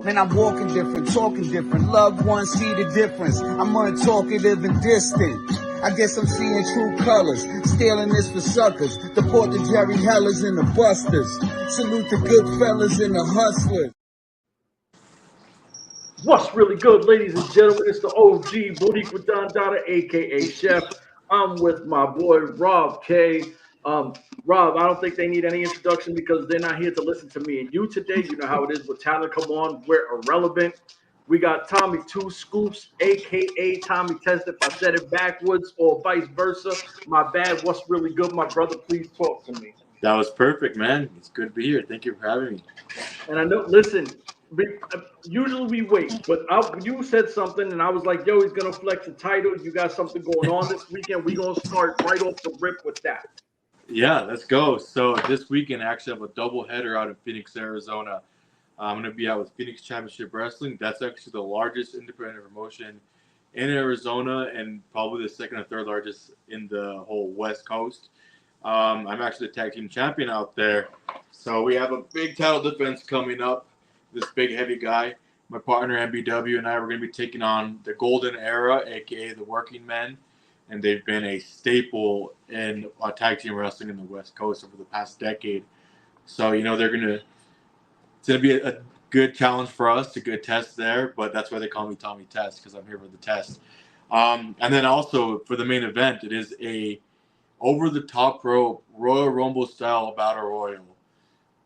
Man, I'm walking different, talking different. Loved ones see the difference. I'm untalkative and distant. I guess I'm seeing true colors. Stealing this for suckers. Deport the Jerry Hellers and the Busters. Salute the good fellas and the hustlers. What's really good, ladies and gentlemen? It's the OG Boricua Don Dada, aka Chef. I'm with my boy Rob K. Rob, I don't think they need any introduction because they're not here to listen to me and you today. You know how it is with talent. Come on, we're irrelevant. We got Tommy Two Scoops, aka Tommy Test. If I said it backwards or vice versa, my bad. What's really good, my brother? Please talk to me. That was perfect, man. It's good to be here. Thank you for having me. And I know, listen, usually we wait, but you said something, and I was like, yo, he's going to flex the title. You got something going on this weekend. We're going to start right off the rip with that. Yeah, let's go. So this weekend, I actually have a doubleheader out in Phoenix, Arizona. I'm going to be out with Phoenix Championship Wrestling. That's actually the largest independent promotion in Arizona and probably the second or third largest in the whole West Coast. I'm actually the tag team champion out there. So we have a big title defense coming up. This big, heavy guy, my partner N.W.A, and I were going to be taking on the Golden Era, a.k.a. the Working Men. And they've been a staple in tag team wrestling in the West Coast over the past decade. So, you know, it's going to be a good challenge for us, a good test there. But that's why they call me Tommy Test, because I'm here for the test. And then also for the main event, it is a over-the-top rope Royal Rumble style battle royal.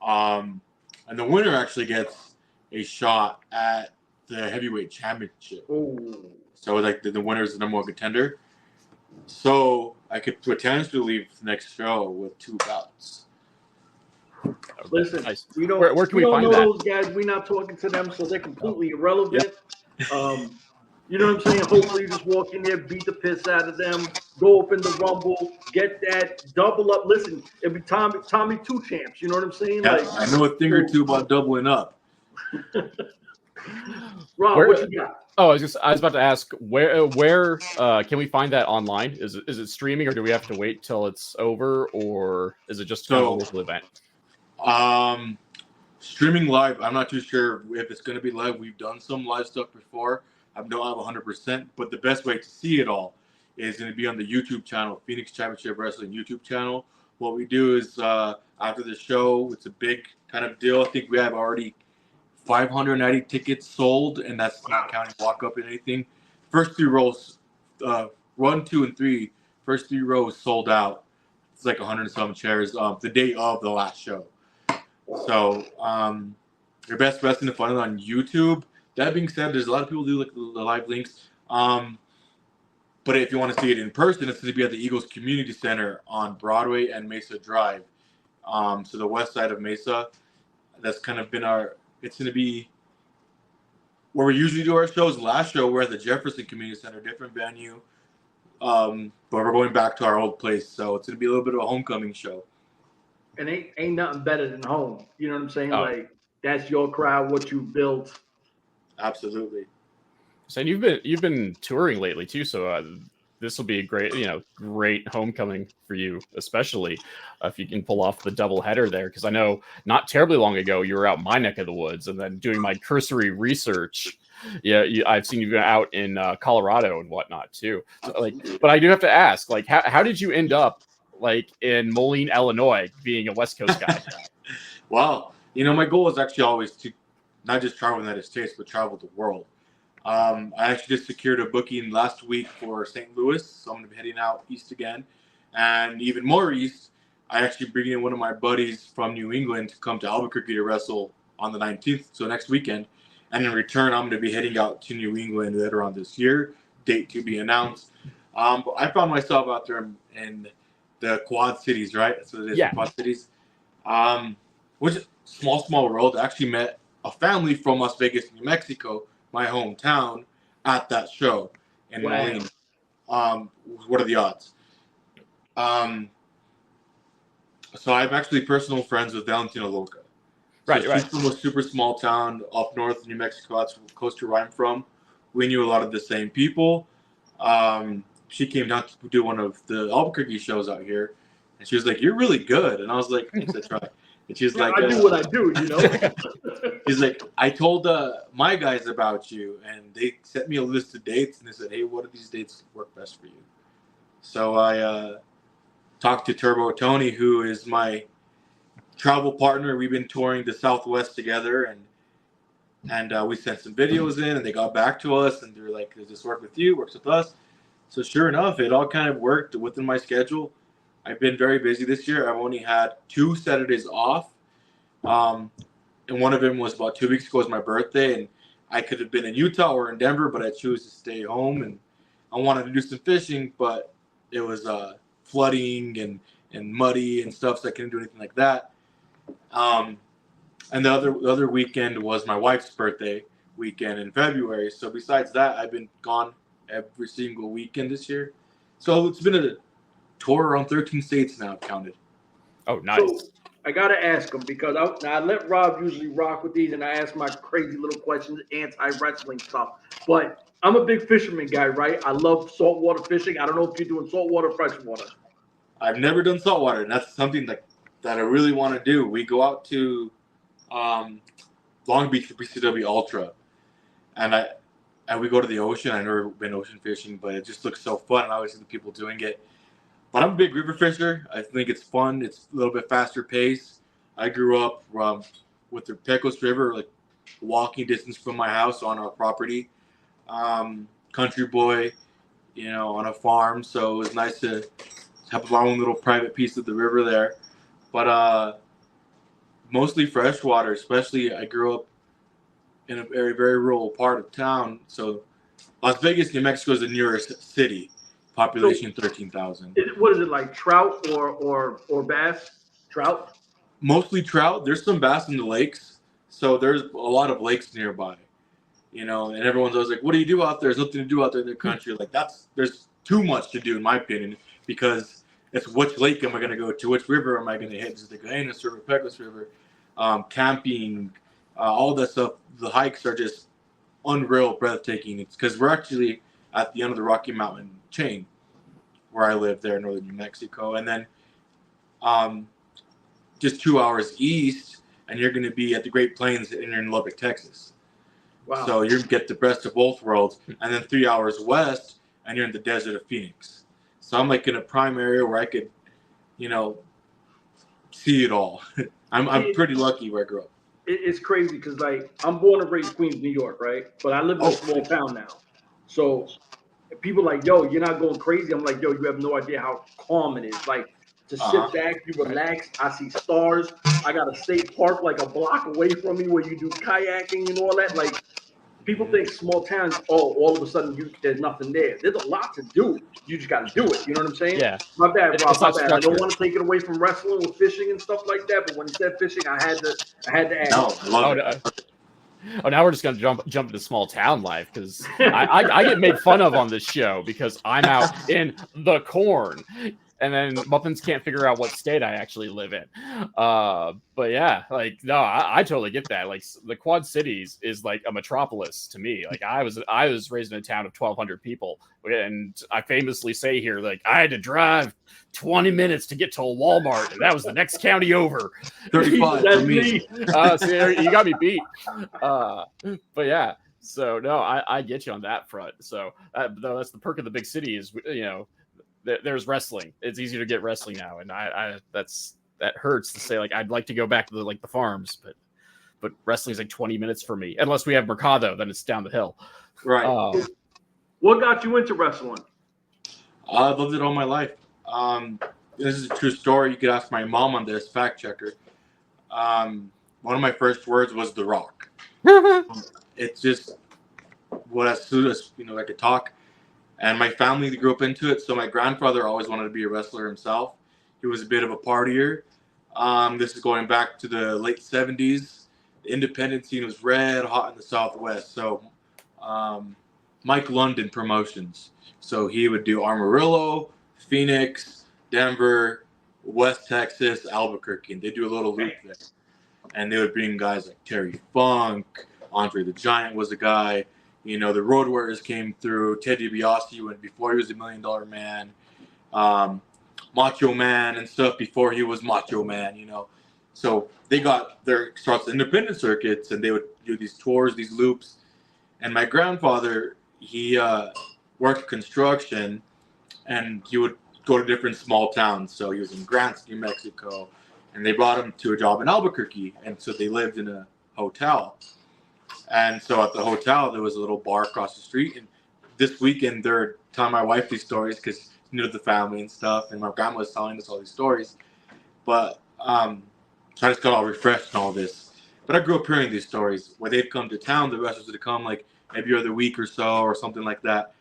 And the winner actually gets a shot at the heavyweight championship. Ooh. So like the winner is the number one contender. So I could potentially leave the next show with 2 bouts. Listen, Nice. we don't, where can we don't find know that? those guys. We're not talking to them, so they're completely irrelevant. You know what I'm saying? Hopefully you just walk in there, beat the piss out of them, go up in the Rumble, get that, double up. Listen, it'll be Tommy 2 champs. You know what I'm saying? Yeah, Like, I know a thing or two about doubling up. Rob, what you got? Oh, I was about to ask where can we find that online? Is it streaming, or do we have to wait till it's over, or is it just kind of a local event? Streaming live. I'm not too sure if it's going to be live. We've done some live stuff before. I don't have 100%, but the best way to see it all is going to be on the YouTube channel, Phoenix Championship Wrestling YouTube channel. What we do is after the show, it's a big kind of deal. I think we have already 590 tickets sold, and that's not counting walk-up and anything. First 3 rows, 1, 2, and 3, first 3 rows sold out. It's like 100 and some chairs the day of the last show. So your best wrestling to find it on YouTube. That being said, there's a lot of people do like the live links. But if you want to see it in person, it's going to be at the Eagles Community Center on Broadway and Mesa Drive. So the west side of Mesa. That's kind of been it's going to be where we usually do our shows. Last show, we're at the Jefferson Community Center, different venue. But we're going back to our old place. So it's going to be a little bit of a homecoming show. And ain't nothing better than home. You know what I'm saying? Oh. Like, that's your crowd, what you built. Absolutely. So you've been touring lately too, so this will be a great homecoming for you, especially if you can pull off the double header there. Because I know not terribly long ago you were out in my neck of the woods, and then doing my cursory research, I've seen you out in Colorado and whatnot too. So, but I do have to ask, how did you end up in Moline, Illinois, being a West Coast guy? Well, my goal is actually always to not just travel in the United States, but travel the world. I actually just secured a booking last week for St. Louis, so I'm going to be heading out east again. And even more east, I actually bring in one of my buddies from New England to come to Albuquerque to wrestle on the 19th, so next weekend. And in return, I'm going to be heading out to New England later on this year, date to be announced. But I found myself out there in the Quad Cities, right? That's what it is, Yeah. Quad Cities. Which is small world. I actually met a family from Las Vegas, New Mexico, my hometown, at that show in Moline. What are the odds? So I'm actually personal friends with Valentino Loca. Right. She's from a super small town up north in New Mexico. That's close to where I'm from. We knew a lot of the same people. She came down to do one of the Albuquerque shows out here, and she was like, "You're really good," and I was like, "Thanks, I try." And she's Yeah, like, I do what I do, you know. He's like, I told my guys about you, and they sent me a list of dates, and they said, hey, what of these dates work best for you? So I talked to Turbo Tony, who is my travel partner. We've been touring the Southwest together, and we sent some videos in, and they got back to us, and they're like, does this work with you? Works with us. So sure enough, it all kind of worked within my schedule. I've been very busy this year. I've only had 2 Saturdays off. And one of them was about 2 weeks ago. It was my birthday, and I could have been in Utah or in Denver, but I chose to stay home, and I wanted to do some fishing, but it was flooding and muddy and stuff, so I couldn't do anything like that. And the other weekend was my wife's birthday weekend in February. So besides that, I've been gone every single weekend this year. So it's been a tour around 13 states now, I've counted. Oh, nice. So I got to ask him because I let Rob usually rock with these, and I ask my crazy little questions, anti-wrestling stuff. But I'm a big fisherman guy, right? I love saltwater fishing. I don't know if you're doing saltwater or freshwater. I've never done saltwater, and that's something that I really want to do. We go out to Long Beach for BCW Ultra, and we go to the ocean. I've never been ocean fishing, but it just looks so fun. I always see the people doing it. But I'm a big river fisher. I think it's fun. It's a little bit faster pace. I grew up with the Pecos River, like walking distance from my house on our property. Country boy, on a farm. So it was nice to have our own little private piece of the river there. But mostly freshwater, especially I grew up in a very, very rural part of town. So Las Vegas, New Mexico is the nearest city. Population 13,000. What is it, like trout or bass? Trout? Mostly trout. There's some bass in the lakes. So there's a lot of lakes nearby. And everyone's always like, what do you do out there? There's nothing to do out there in the country. Like there's too much to do in my opinion, because it's which lake am I going to go to? Which river am I going to hit? Is it the Guayanas River, Pecos River? Camping, all that stuff. The hikes are just unreal, breathtaking. It's because we're actually at the end of the Rocky Mountain chain where I live there in northern New Mexico. And then just 2 hours east, and you're going to be at the Great Plains and you're in Lubbock, Texas. Wow. So you get the best of both worlds. And then 3 hours west, and you're in the desert of Phoenix. So I'm like in a prime area where I could, see it all. I'm pretty lucky where I grew up. It's crazy because, like, I'm born and raised Queens, New York, right? But I live in a small town now. So people are like, yo, you're not going crazy. I'm like, yo, you have no idea how calm it is. Like, to sit back, you relax. I see stars. I got a state park like a block away from me where you do kayaking and all that. Like, people think small towns, all of a sudden there's nothing there. There's a lot to do. You just got to do it. You know what I'm saying? Yeah. My bad, Rob. My bad. I don't structured. want to take it away from wrestling with fishing and stuff like that. But when he said fishing, I had to add. No, I love it. Oh, now we're just gonna jump into small town life because I get made fun of on this show because I'm out in the corn, and then Muffins can't figure out what state I actually live in. But yeah, like no, I totally get that. Like the Quad Cities is like a metropolis to me. Like I was raised in a town of 1,200 people, and I famously say here, like I had to drive 20 minutes to get to a Walmart, and that was the next county over. 35 for me. See, you got me beat. But yeah, so no, I get you on that front. So though that's the perk of the big city is there's wrestling. It's easier to get wrestling now, and that hurts to say like I'd like to go back to the farms, but wrestling's like 20 minutes for me. Unless we have Mercado, then it's down the hill. Right. What got you into wrestling? I've loved it all my life. This is a true story. You could ask my mom on this, fact checker. One of my first words was The Rock. It's just what as soon as I could talk. And my family grew up into it. So my grandfather always wanted to be a wrestler himself. He was a bit of a partier. This is going back to the late 70s. The independent scene was red hot in the Southwest. So Mike London Promotions. So he would do Amarillo, Phoenix, Denver, West Texas, Albuquerque. And they do a little loop there. And they would bring guys like Terry Funk, Andre the Giant was a guy. The Road Warriors came through. Ted DiBiase went before he was the $1 Million Man. Macho Man and stuff before he was Macho Man, So they got their starts independent circuits, and they would do these tours, these loops. And my grandfather, he worked construction, and he would go to different small towns. So he was in Grants, New Mexico, and they brought him to a job in Albuquerque. And so they lived in a hotel. And so at the hotel, there was a little bar across the street. And this weekend, they're telling my wife these stories because she knew the family and stuff. And my grandma was telling us all these stories. But so I just got all refreshed and all this. But I grew up hearing these stories where they'd come to town. The wrestlers would come like every other week or so or something like that.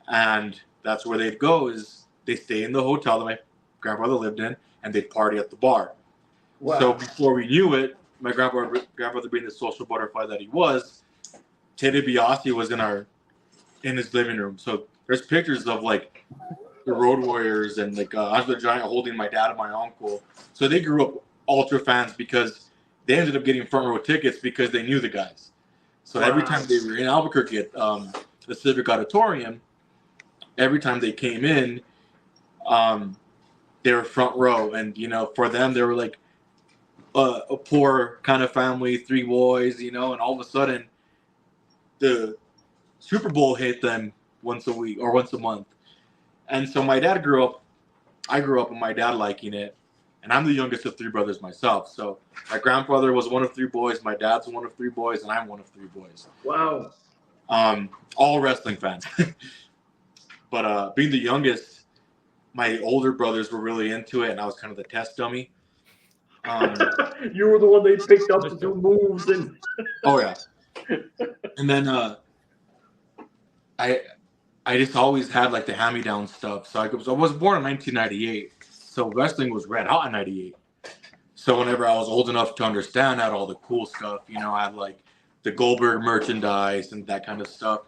And that's where they'd go is they stay in the hotel that my grandfather lived in, and they'd party at the bar. Wow. So before we knew it, my grandfather being the social butterfly that he was, Ted DiBiase was in his living room. So there's pictures of like the Road Warriors and like Andre the Giant holding my dad and my uncle. So they grew up ultra fans because they ended up getting front row tickets because they knew the guys. So every time they were in Albuquerque at the Civic Auditorium, every time they came in, they were front row. And, you know, for them, they were like a poor kind of family, 3 boys, you know, and all of a sudden the Super Bowl hit them once a week or once a month. And so I grew up with my dad liking it. And I'm the youngest of 3 brothers myself. So my grandfather was one of 3 boys, my dad's one of 3 boys, and I'm one of 3 boys. Wow. All wrestling fans. But being the youngest, my older brothers were really into it, and I was kind of the test dummy. You were the one they picked up to do moves and. Oh yeah. And then I just always had like the hand-me-down stuff. So I was born in 1998, so wrestling was red hot in '98. So whenever I was old enough to understand, I had all the cool stuff. You know, I had like the Goldberg merchandise and that kind of stuff.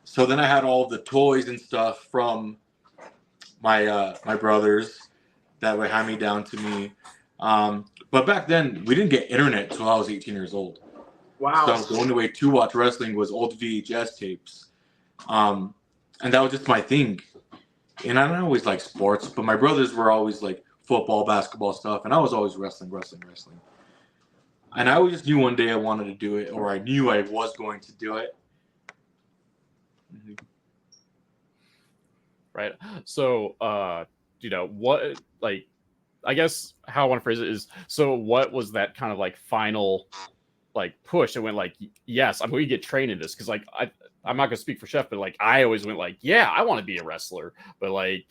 So then I had all the toys and stuff from my brothers that would hand me down to me. But back then, we didn't get internet until I was 18 years old. Wow. So the only way to watch wrestling was old VHS tapes. And that was just my thing. And I don't always like sports, but my brothers were always like football, basketball stuff. And I was always wrestling. And I always just knew one day I wanted to do it, or I knew I was going to do it. Mm-hmm. Right. So, you know, what, like, I guess how I want to phrase it is, so what was that kind of like final, like, push that went like, yes, I'm going to get trained in this? Because, like, I'm not going to speak for Chef, but, like, I always went like, yeah, I want to be a wrestler. But, like,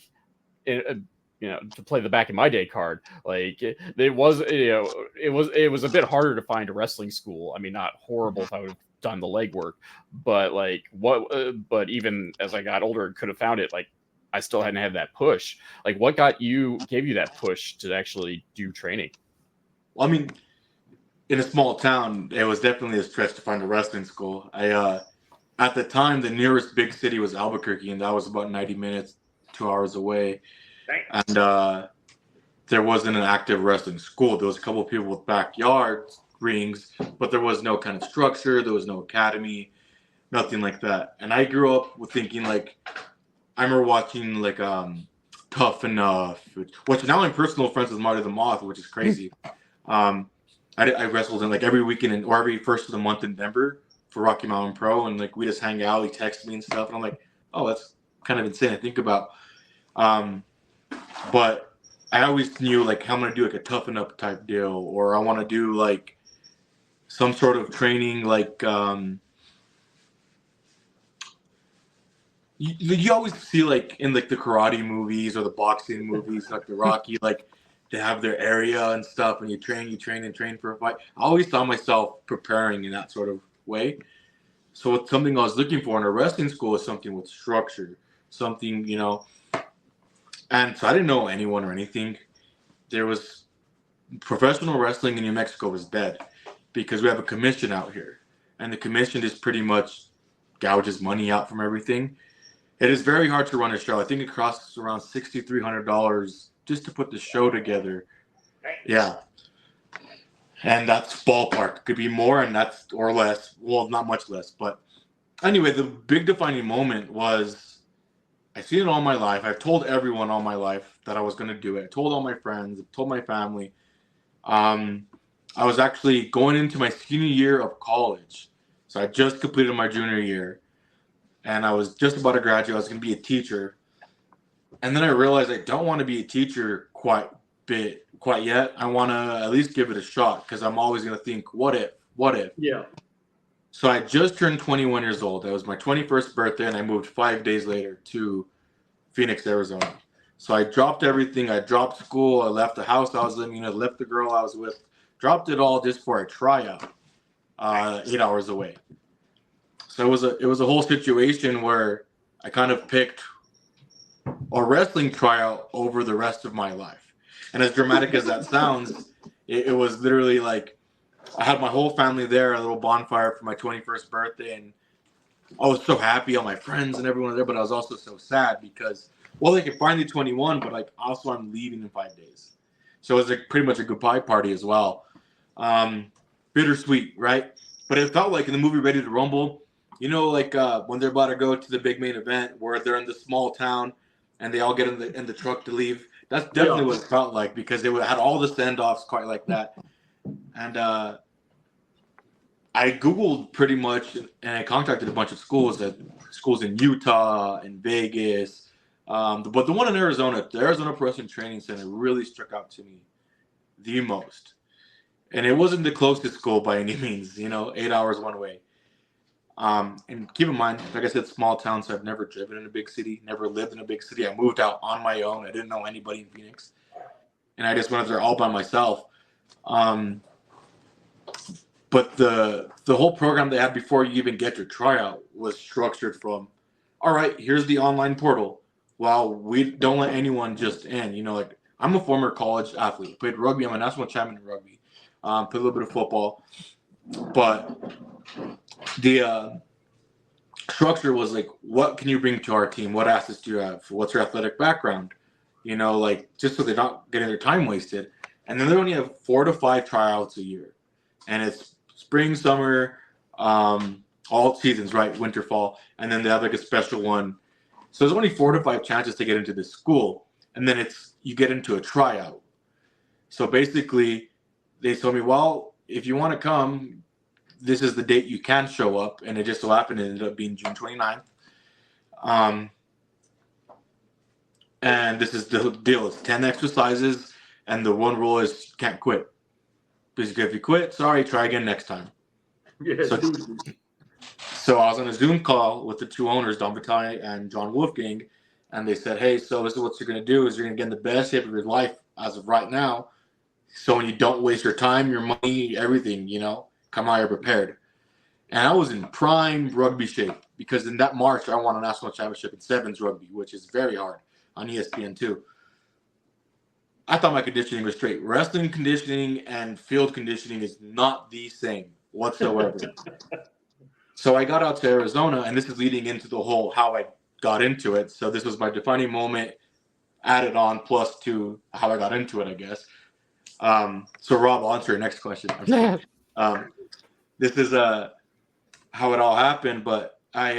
you know, to play the back in my day card, like, it was a bit harder to find a wrestling school. I mean, not horrible if I would have done the legwork, but, like, but even as I got older and could have found it, like, I still hadn't had that push. Like, what gave you that push to actually do training? Well, I mean, in a small town, it was definitely a stretch to find a wrestling school. At the time, the nearest big city was Albuquerque, and that was about 90 minutes, 2 hours away. Thanks. And there wasn't an active wrestling school. There was a couple of people with backyard rings, but there was no kind of structure. There was no academy, nothing like that. And I grew up with thinking, like, I remember watching like Tough Enough, which now I'm personal friends with Marty the Moth, which is crazy. I wrestled in like every weekend or every first of the month in Denver for Rocky Mountain Pro, and like we just hang out. He texts me and stuff, and I'm like, oh, that's kind of insane to think about. But I always knew like I'm gonna do like a Toughen Up type deal, or I want to do like some sort of training like. You always see like in like the karate movies or the boxing movies, like the Rocky, like they have their area and stuff, and you train for a fight. I always saw myself preparing in that sort of way. So it's something I was looking for in a wrestling school is something with structure, something, you know. And so I didn't know anyone or anything. There was professional wrestling in New Mexico was dead because we have a commission out here, and the commission just pretty much gouges money out from everything. It is very hard to run a show. I think it costs around $6,300 just to put the show together. Yeah. And that's ballpark. It could be more and that's or less. Well, not much less. But anyway, the big defining moment was I've seen it all my life. I've told everyone all my life that I was going to do it. I told all my friends. I told my family. I was actually going into my senior year of college. So I just completed my junior year. And I was just about to graduate. I was going to be a teacher. And then I realized I don't want to be a teacher quite yet. I want to at least give it a shot because I'm always going to think, what if? Yeah. So I just turned 21 years old. That was my 21st birthday, and I moved 5 days later to Phoenix, Arizona. So I dropped everything. I dropped school. I left the house I was living in. I left the girl I was with. Dropped it all just for a tryout, 8 hours away. So it was a whole situation where I kind of picked a wrestling tryout over the rest of my life. And as dramatic as that sounds, it was literally like I had my whole family there, a little bonfire for my 21st birthday, and I was so happy, all my friends and everyone there, but I was also so sad because, well, they could finally 21, but like also I'm leaving in 5 days. So it was like pretty much a goodbye party as well. Bittersweet, right? But it felt like in the movie Ready to Rumble, you know, like when they're about to go to the big main event where they're in the small town and they all get in the truck to leave. That's definitely what it felt like because they had all the send-offs quite like that. And I Googled pretty much and I contacted a bunch of schools in Utah and Vegas. But the one in Arizona, the Arizona Pro Wrestling Training Center really struck out to me the most. And it wasn't the closest school by any means, 8 hours one way. And keep in mind, like I said, small town, so I've never driven in a big city, never lived in a big city. I moved out on my own. I didn't know anybody in Phoenix. And I just went up there all by myself. But the whole program they had before you even get your tryout was structured from, all right, here's the online portal. Well, we don't let anyone just in. Like I'm a former college athlete. Played rugby. I'm a national champion in rugby. Played a little bit of football. But the structure was like, what can you bring to our team? What assets do you have? What's your athletic background? Like just so they're not getting their time wasted. And then they only have 4 to 5 tryouts a year. And it's spring, summer, all seasons, right? Winter, fall. And then they have like a special one. So there's only 4 to 5 chances to get into this school. And then you get into a tryout. So basically they told me, well, if you want to come, this is the date you can show up. And it just so happened it ended up being June 29th. And this is the deal. It's 10 exercises. And the one rule is you can't quit. Because if you quit, sorry, try again next time. Yeah, so I was on a Zoom call with the 2 owners, Don Vitale and John Wolfgang, and they said, hey, so this is what you're going to do is you're going to get in the best shape of your life as of right now. So when you don't waste your time, your money, everything, come out here prepared. And I was in prime rugby shape because in that March, I won a national championship in sevens rugby, which is very hard on ESPN2. I thought my conditioning was straight. Wrestling conditioning and field conditioning is not the same whatsoever. So I got out to Arizona, and this is leading into the whole how I got into it. So this was my defining moment added on plus to how I got into it, I guess. So Rob, I'll answer your next question. This is how it all happened, but I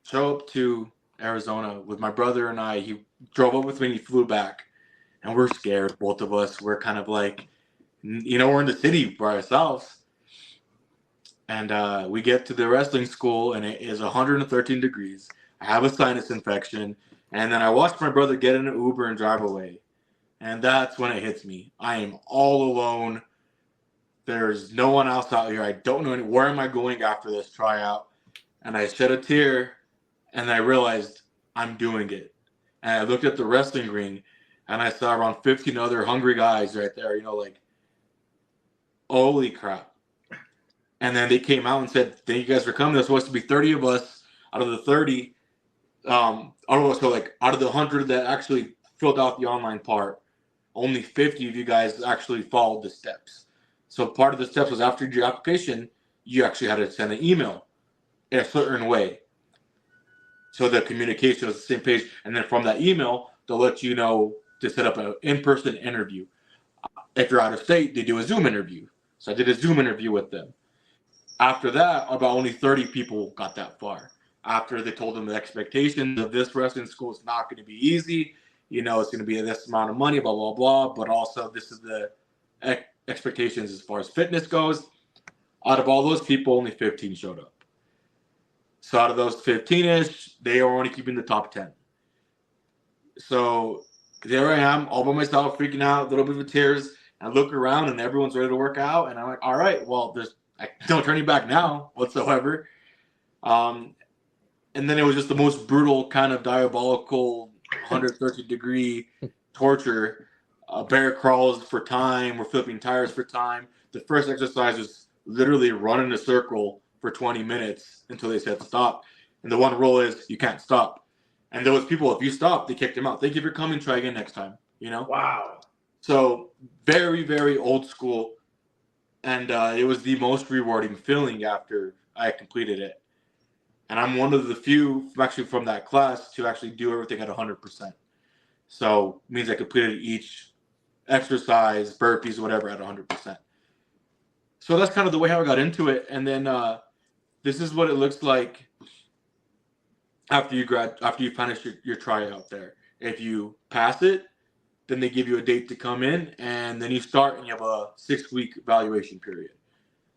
show up to Arizona with my brother and I. He drove up with me and he flew back. And we're scared, both of us. We're kind of like, we're in the city by ourselves. And we get to the wrestling school, and it is 113 degrees. I have a sinus infection. And then I watch my brother get in an Uber and drive away. And that's when it hits me. I am all alone. There's no one else out here. I don't know where am I going after this tryout. And I shed a tear, and I realized I'm doing it. And I looked at the wrestling ring, and I saw around 15 other hungry guys right there, like, holy crap. And then they came out and said, thank you guys for coming. There's supposed to be 30 of us out of the 30. Out of the 100 that actually filled out the online part, only 50 of you guys actually followed the steps. So part of the steps was after your application, you actually had to send an email in a certain way. So the communication was the same page. And then from that email, they'll let you know to set up an in-person interview. If you're out of state, they do a Zoom interview. So I did a Zoom interview with them. After that, about only 30 people got that far. After they told them the expectations of this wrestling school is not going to be easy. It's going to be this amount of money, blah, blah, blah. But also this is the expectations as far as fitness goes. Out of all those people, only 15 showed up. So out of those 15-ish, they are only keeping the top 10. So there I am, all by myself, freaking out, a little bit of tears. I look around and everyone's ready to work out, and I'm like, all right, well, there's no turning back now whatsoever. And then it was just the most brutal kind of diabolical 130-degree torture. Bear crawls for time. We're flipping tires for time. The first exercise was literally run in a circle for 20 minutes until they said stop. And the one rule is you can't stop. And those people, if you stop, they kicked him out. Thank you for coming. Try again next time. You know? Wow. So very, very old school. And it was the most rewarding feeling after I completed it. And I'm one of the few actually from that class to actually do everything at 100%. So it means I completed each exercise, burpees, whatever, at 100%. So that's kind of the way how I got into it. And then this is what it looks like after you finish your tryout there. If you pass it, then they give you a date to come in, and then you start and you have a 6-week evaluation period.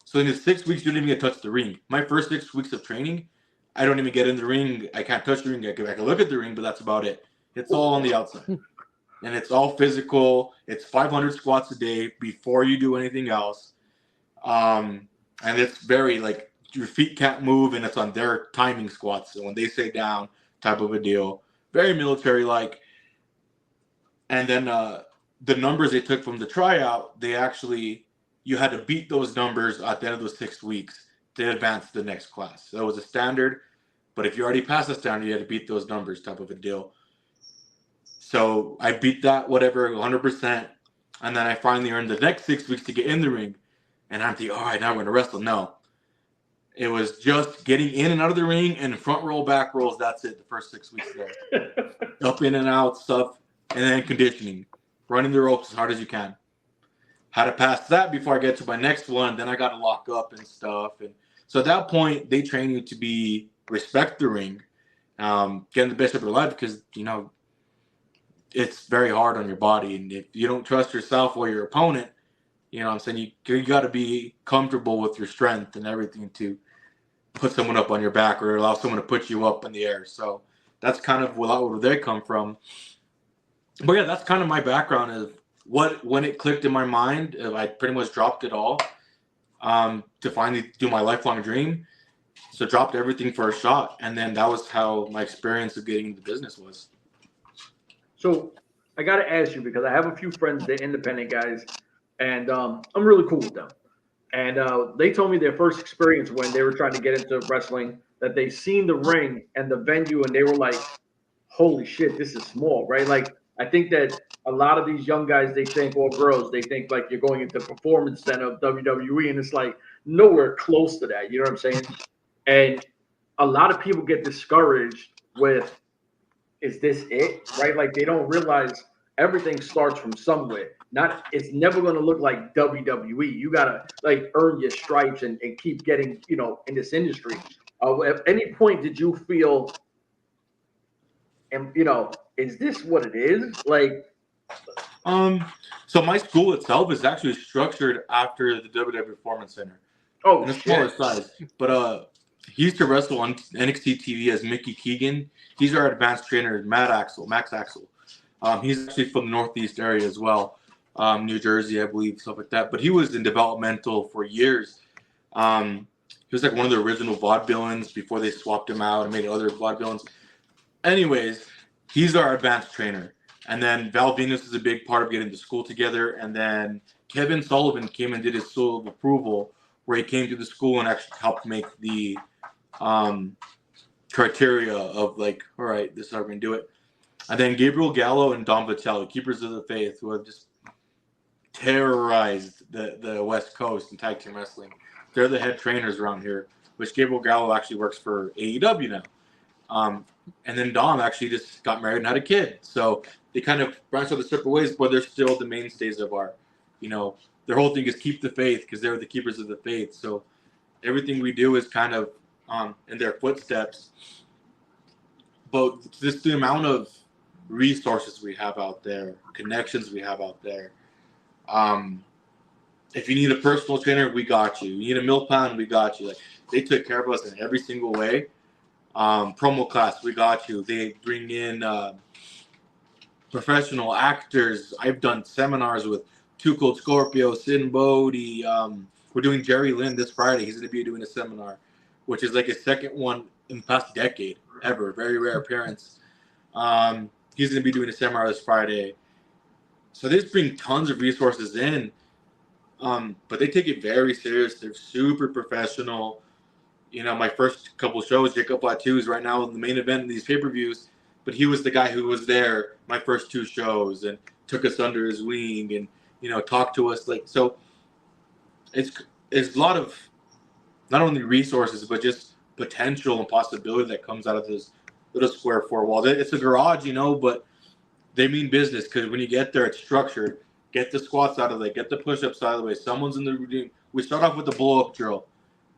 So in the 6 weeks, you don't even get to touch the ring. My first 6 weeks of training, I don't even get in the ring. I can't touch the ring. I can look at the ring, but that's about it. It's all on the outside. And it's all physical. It's 500 squats a day before you do anything else. And it's very, like, your feet can't move, and it's on their timing squats. So when they say down, type of a deal. Very military-like. And then the numbers they took from the tryout, you had to beat those numbers at the end of those 6 weeks to advance to the next class. So that was a standard. But if you already passed the standard, you had to beat those numbers, type of a deal. So I beat that, whatever, 100%. And then I finally earned the next 6 weeks to get in the ring. And I'm thinking, all right, now we're going to wrestle. No. It was just getting in and out of the ring and front roll, back rolls. That's it, the first 6 weeks there. Up, in, and out stuff. And then conditioning. Running the ropes as hard as you can. Had to pass that before I get to my next one. Then I got to lock up and stuff. And so at that point, they train you to respect the ring. Getting the best of your life because, it's very hard on your body. And if you don't trust yourself or your opponent, you know what I'm saying, you got to be comfortable with your strength and everything to put someone up on your back or allow someone to put you up in the air. So that's kind of where they come from. But yeah, that's kind of my background of when it clicked in my mind, I pretty much dropped it all to finally do my lifelong dream. So dropped everything for a shot. And then that was how my experience of getting into business was. So I got to ask you, because I have a few friends, they're independent guys, and I'm really cool with them. And they told me their first experience when they were trying to get into wrestling, that they seen the ring and the venue, and they were like, holy shit, this is small, right? Like, I think that a lot of these young guys, they think, or girls, they think like you're going into the performance center of WWE, and it's like nowhere close to that. You know what I'm saying? And a lot of people get discouraged with, is this it? Right? Like, they don't realize everything starts from somewhere. It's never going to look like WWE. You got to like earn your stripes and keep getting, in this industry. At any point did you feel, and is this what it is? Like, so my school itself is actually structured after the WWE Performance Center. Oh, in a smaller size. But he used to wrestle on NXT TV as Mickey Keegan. He's our advanced trainer, Max Axel. He's actually from the Northeast area as well, New Jersey, I believe, stuff like that. But he was in developmental for years. He was like one of the original vaudevillains before they swapped him out and made other vaudevillains. Anyways, he's our advanced trainer. And then Val Venus is a big part of getting the school together. And then Kevin Sullivan came and did his seal of approval, where he came to the school and actually helped make the criteria of like, all right, this is how we're going to do it. And then Gabriel Gallo and Dom Vitelli, Keepers of the Faith, who have just terrorized the West Coast in tag team wrestling. They're the head trainers around here, which Gabriel Gallo actually works for AEW now. And then Dom actually just got married and had a kid. So they kind of branched out the separate ways, but they're still the mainstays of our, their whole thing is keep the faith because they're the keepers of the faith. So everything we do is kind of in their footsteps. But just the amount of resources we have out there, connections we have out there, if you need a personal trainer, we got you. You need a milk pound, we got you. Like, they took care of us in every single way. Promo class, we got you. They bring in professional actors. I've done seminars with Too Cold Scorpio, Sin Bodhi. We're doing Jerry Lynn this Friday. He's going to be doing a seminar, which is like his second one in the past decade ever. Very rare appearance. He's going to be doing a seminar this Friday. So they just bring tons of resources in, but they take it very serious. They're super professional. You know, my first couple shows, Jacob Latu is right now in the main event in these pay-per-views, but he was the guy who was there my first two shows and took us under his wing and, you know, talked to us. Like, so it's a lot of not only resources, but just potential and possibility that comes out of this little square four walls. It's a garage, you know, but they mean business, because when you get there, it's structured. Get the squats out of the way. Get the push-ups out of the way. Someone's in the routine. We start off with the blow-up drill,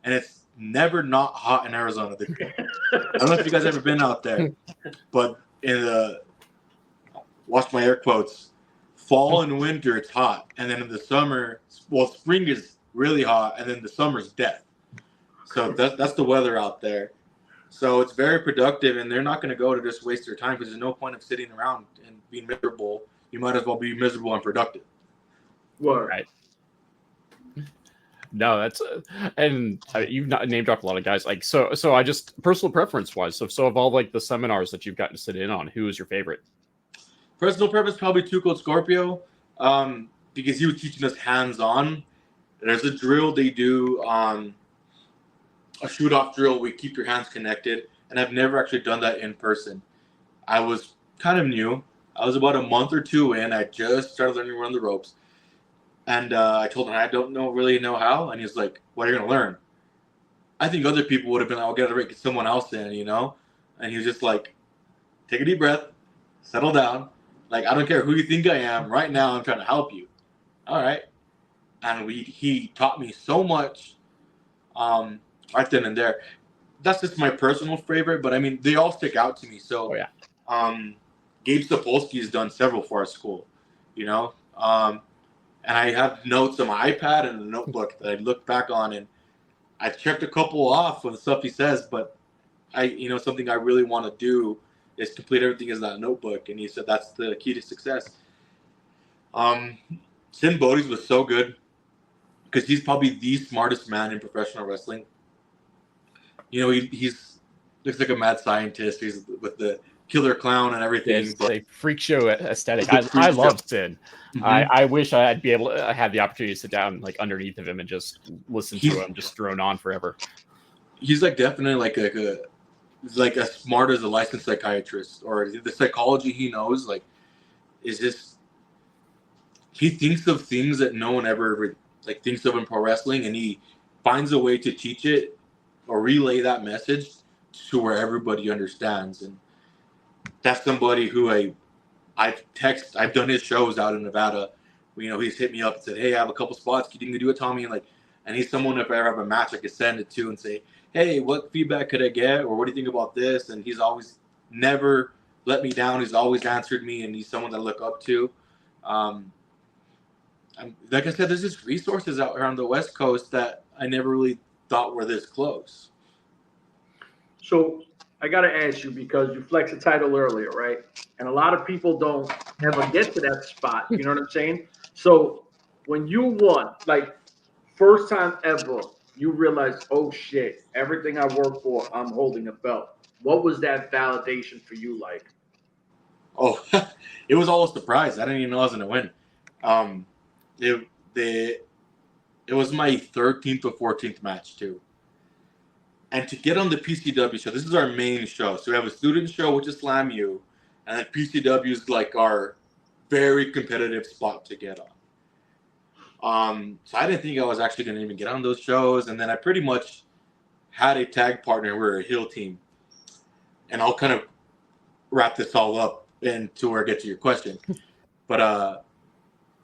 and it's never not hot in Arizona. I don't know if you guys ever been out there, but in the, watch my air quotes, fall and winter, it's hot. And then in the summer, well, spring is really hot, and then the summer's death. So that's the weather out there. So it's very productive, and they're not going to go to just waste their time, because there's no point of sitting around and being miserable. You might as well be miserable and productive. Word. Right. No, that's and you've not name dropped a lot of guys. Like, so I just, personal preference wise, so of all like the seminars that you've gotten to sit in on, who is your favorite? Personal preference, probably Too Cold Scorpio, because he was teaching us hands-on. There's a drill they do, a shoot-off drill. We keep your hands connected, and I've never actually done that in person. I was kind of new. I was about a month or two in. I just started learning to run the ropes. And I told him I don't really know how. And he's like, what are you going to learn? I think other people would have been like, I'll get someone else in, you know? And he was just like, take a deep breath, settle down. Like, I don't care who you think I am. Right now, I'm trying to help you. All right. And he taught me so much right then and there. That's just my personal favorite. But, I mean, they all stick out to me. So, Gabe Sapolsky has done several for our school, you know? And I have notes on my iPad and a notebook that I look back on, and I checked a couple off of the stuff he says, but something I really want to do is complete everything in that notebook. And he said that's the key to success. Sin Bodhi's was so good, because he's probably the smartest man in professional wrestling. You know, he's looks like a mad scientist. He's with the killer clown and everything. It's a freak show aesthetic. I love Sin. Mm-hmm. I wish I'd be able to have the opportunity to sit down like underneath of him and just listen to him just drone on forever. He's like definitely like as smart as a licensed psychiatrist, or the psychology he knows is just, he thinks of things that no one ever thinks of in pro wrestling, and he finds a way to teach it or relay that message to where everybody understands. And that's somebody who I've done his shows out in Nevada. You know, he's hit me up and said, hey, I have a couple spots. Can you do it, Tommy? And he's someone, if I ever have a match, I could send it to and say, hey, what feedback could I get? Or what do you think about this? And he's always never let me down. He's always answered me, and he's someone that I look up to. Like I said, there's just resources out here on the West Coast that I never really thought were this close. So I got to ask you, because you flexed the title earlier, right? And a lot of people don't ever get to that spot. You know what I'm saying? So when you won, first time ever, you realized, oh shit, everything I work for, I'm holding a belt. What was that validation for you like? Oh, it was all a surprise. I didn't even know I was going to win. It was my 13th or 14th match too. And to get on the PCW show, this is our main show. So we have a student show, which is Slam U, and then PCW is our very competitive spot to get on. So I didn't think I was actually going to even get on those shows. And then I pretty much had a tag partner. We're a heel team. And I'll kind of wrap this all up into where I get to your question. But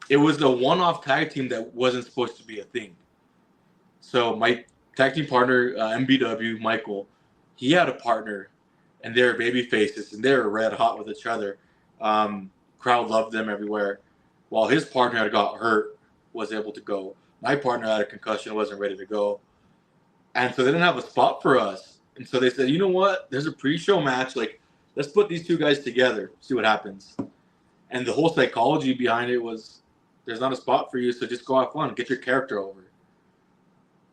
it was a one-off tag team that wasn't supposed to be a thing. So my tag team partner, MBW, Michael, he had a partner, and they were baby faces, and they were red hot with each other. Crowd loved them everywhere. While his partner had got hurt, was able to go. My partner had a concussion, wasn't ready to go. And so they didn't have a spot for us. And so they said, you know what? There's a pre-show match. Like, let's put these two guys together, see what happens. And the whole psychology behind it was, there's not a spot for you, so just go have fun, get your character over.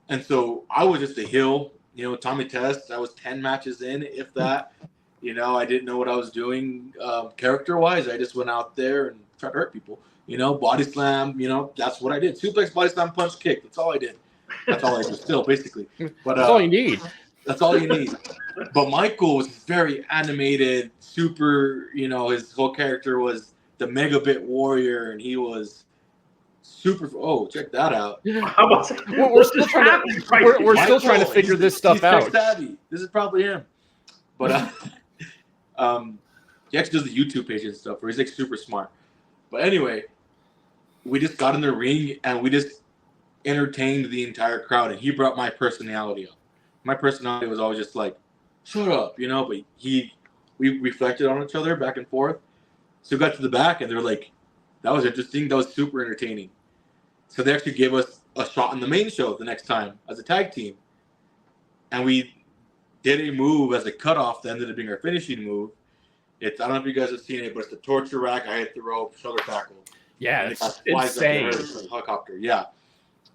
And so I was just a heel, Tommy Test. I was 10 matches in, if that. I didn't know what I was doing character-wise. I just went out there and tried to hurt people. Body slam, that's what I did. Suplex, body slam, punch, kick. That's all I did. That's all I do still, basically. But that's all you need. That's all you need. But Michael was very animated, super, his whole character was the Megabit Warrior, and he was super. Oh, check that out. We're still trying to figure this stuff out. Savvy. This is probably him. But he actually does the YouTube page and stuff where he's like super smart. But anyway, we just got in the ring and we just entertained the entire crowd, and he brought my personality up. My personality was always just like, shut up, but we reflected on each other back and forth. So we got to the back and they're like, that was interesting. That was super entertaining. So they actually gave us a shot in the main show the next time as a tag team. And we did a move as a cutoff that ended up being our finishing move. I don't know if you guys have seen it, but it's the torture rack. I hit the rope, shoulder tackle. Yeah, it's insane. Helicopter, yeah.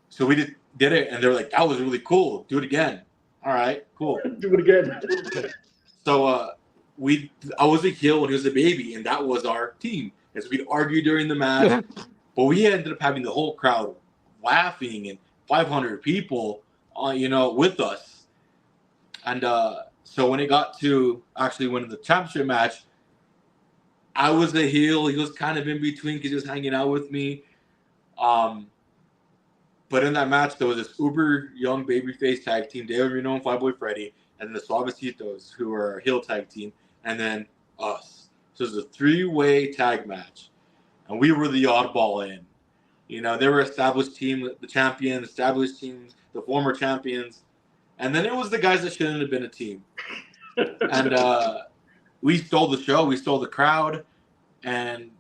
So we did it, and they were like, that was really cool. Do it again. All right, cool. Do it again. So I was a heel when he was a baby, and that was our team. As we'd argue during the match, but we ended up having the whole crowd laughing and 500 people, with us. And so when it got to actually winning the championship match, I was the heel. He was kind of in between because he was hanging out with me. But in that match, there was this uber young babyface tag team, David Reno and Fatboy Freddy, and the Suavecitos, who are a heel tag team, and then us. So it was a 3-way tag match. And we were the oddball in. They were established team, the champion, established teams, the former champions. And then it was the guys that shouldn't have been a team. And we stole the show. We stole the crowd. And,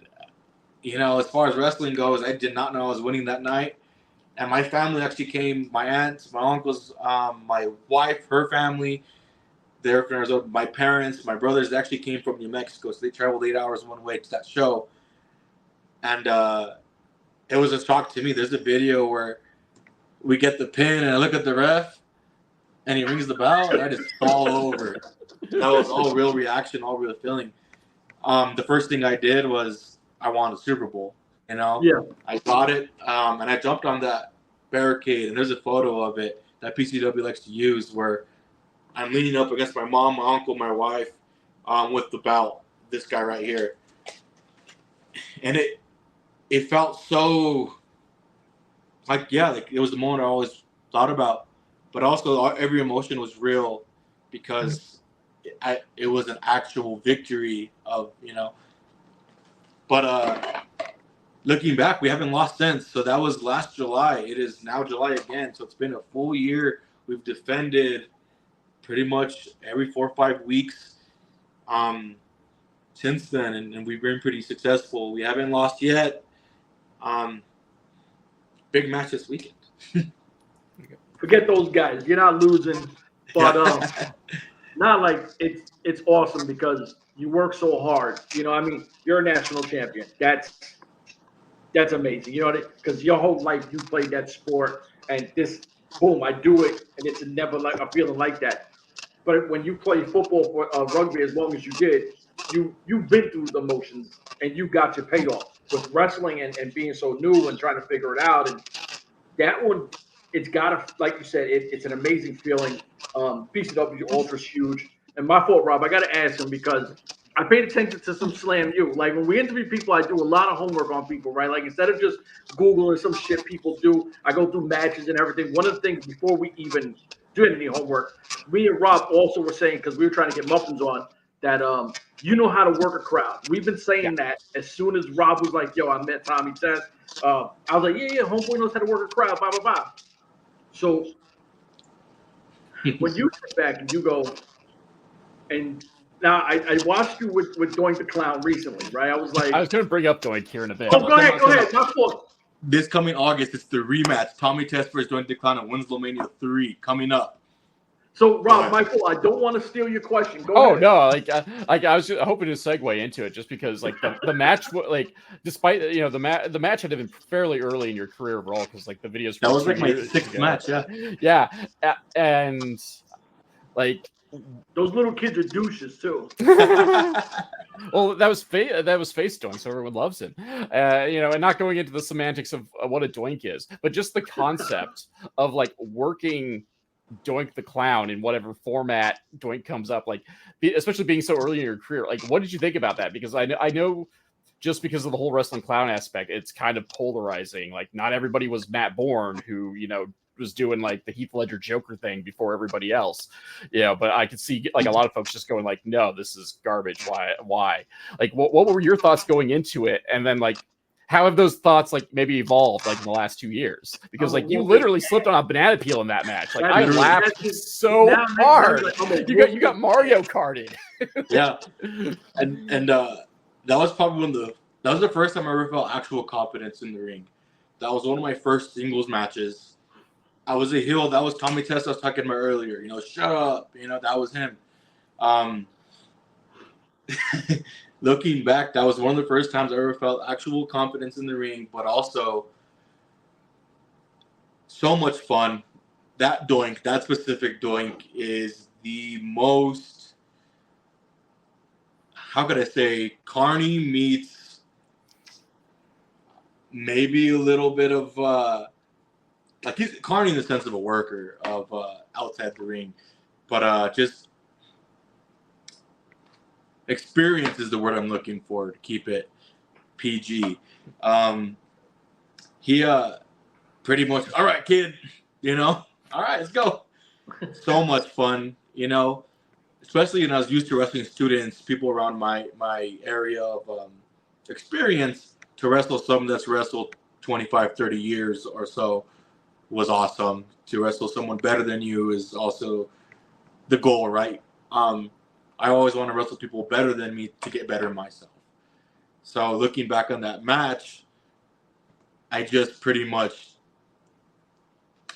as far as wrestling goes, I did not know I was winning that night. And my family actually came, my aunts, my uncles, my wife, her family, their friends, my parents, my brothers actually came from New Mexico. So they traveled 8 hours one way to that show. And it was a shock to me. There's a video where we get the pin and I look at the ref and he rings the bell and I just fall over. That was all real reaction, all real feeling. The first thing I did was I won a Super Bowl. Yeah. I got it, and I jumped on that barricade, and there's a photo of it that PCW likes to use where I'm leaning up against my mom, my uncle, my wife, with the belt, this guy right here. And it felt so like it was the moment I always thought about, but also every emotion was real because it was an actual victory of, but looking back, we haven't lost since. So that was last July. It is now July again. So it's been a full year. We've defended pretty much every 4 or 5 weeks since then, and we've been pretty successful. We haven't lost yet. Big match this weekend. Forget those guys. You're not losing, but not like it's awesome because you work so hard. You're a national champion. That's amazing. Because your whole life you played that sport, and this, boom, I do it, and it's never like a feeling like that. But when you play football for rugby as long as you did, you've been through the motions, and you got your payoff. With wrestling and being so new and trying to figure it out, and that one, it's got to, like you said, it's an amazing feeling. PCW Ultra's huge. And my fault, Rob, I got to ask him because I paid attention to some Slam U. Like when we interview people, I do a lot of homework on people, right? Like instead of just Googling some shit people do, I go through matches and everything. One of the things before we even do any homework, me and Rob also were saying, because we were trying to get muffins on, that you know how to work a crowd. We've been saying that as soon as Rob was like, yo, I met Tommy Test. I was like, yeah, homeboy knows how to work a crowd, blah, blah, blah. So when you sit back and you go, and now I watched you with Doink the Clown recently, right? I was like, I was going to bring up Doink here in a bit. Oh, go ahead. My fault. this coming August, it's the rematch. Tommy Test versus Doink the Clown at Winslow Mania 3 coming up. So, Rob, Michael, I don't want to steal your question. Go ahead. No, I was hoping to segue into it just because like the match, like despite the match had been fairly early in your career overall because like the videos that was like my 6th match, and like those little kids are douches too. Well, that was Face Doink, so everyone loves him. And not going into the semantics of what a doink is, but just the concept of like working Doink the Clown in whatever format Doink comes up, like especially being so early in your career. Like, what did you think about that? Because I know just because of the whole wrestling clown aspect, it's kind of polarizing. Like, not everybody was Matt Bourne, who was doing like the Heath Ledger Joker thing before everybody else. But I could see like a lot of folks just going like, no, this is garbage. Why? Like, what were your thoughts going into it? And then like, how have those thoughts like maybe evolved like in the last 2 years? Because like you literally slipped on a banana peel in that match. Like I laughed so hard. You got Mario Karted. Yeah, and that was probably that was the first time I ever felt actual confidence in the ring. That was one of my first singles matches. I was a heel. That was Tommy Test I was talking about earlier. Shut up. That was him. Looking back, that was one of the first times I ever felt actual confidence in the ring, but also so much fun. That doink, that specific doink is the most, how could I say, Carney meets maybe a little bit of, like he's Carney in the sense of a worker of outside the ring, but just experience is the word I'm looking for to keep it PG. He pretty much, all right, kid, all right, let's go. So much fun, especially when I was used to wrestling students, people around my area of experience, to wrestle someone that's wrestled 25, 30 years or so was awesome. To wrestle someone better than you is also the goal, right? I always want to wrestle people better than me to get better myself. So looking back on that match, I just pretty much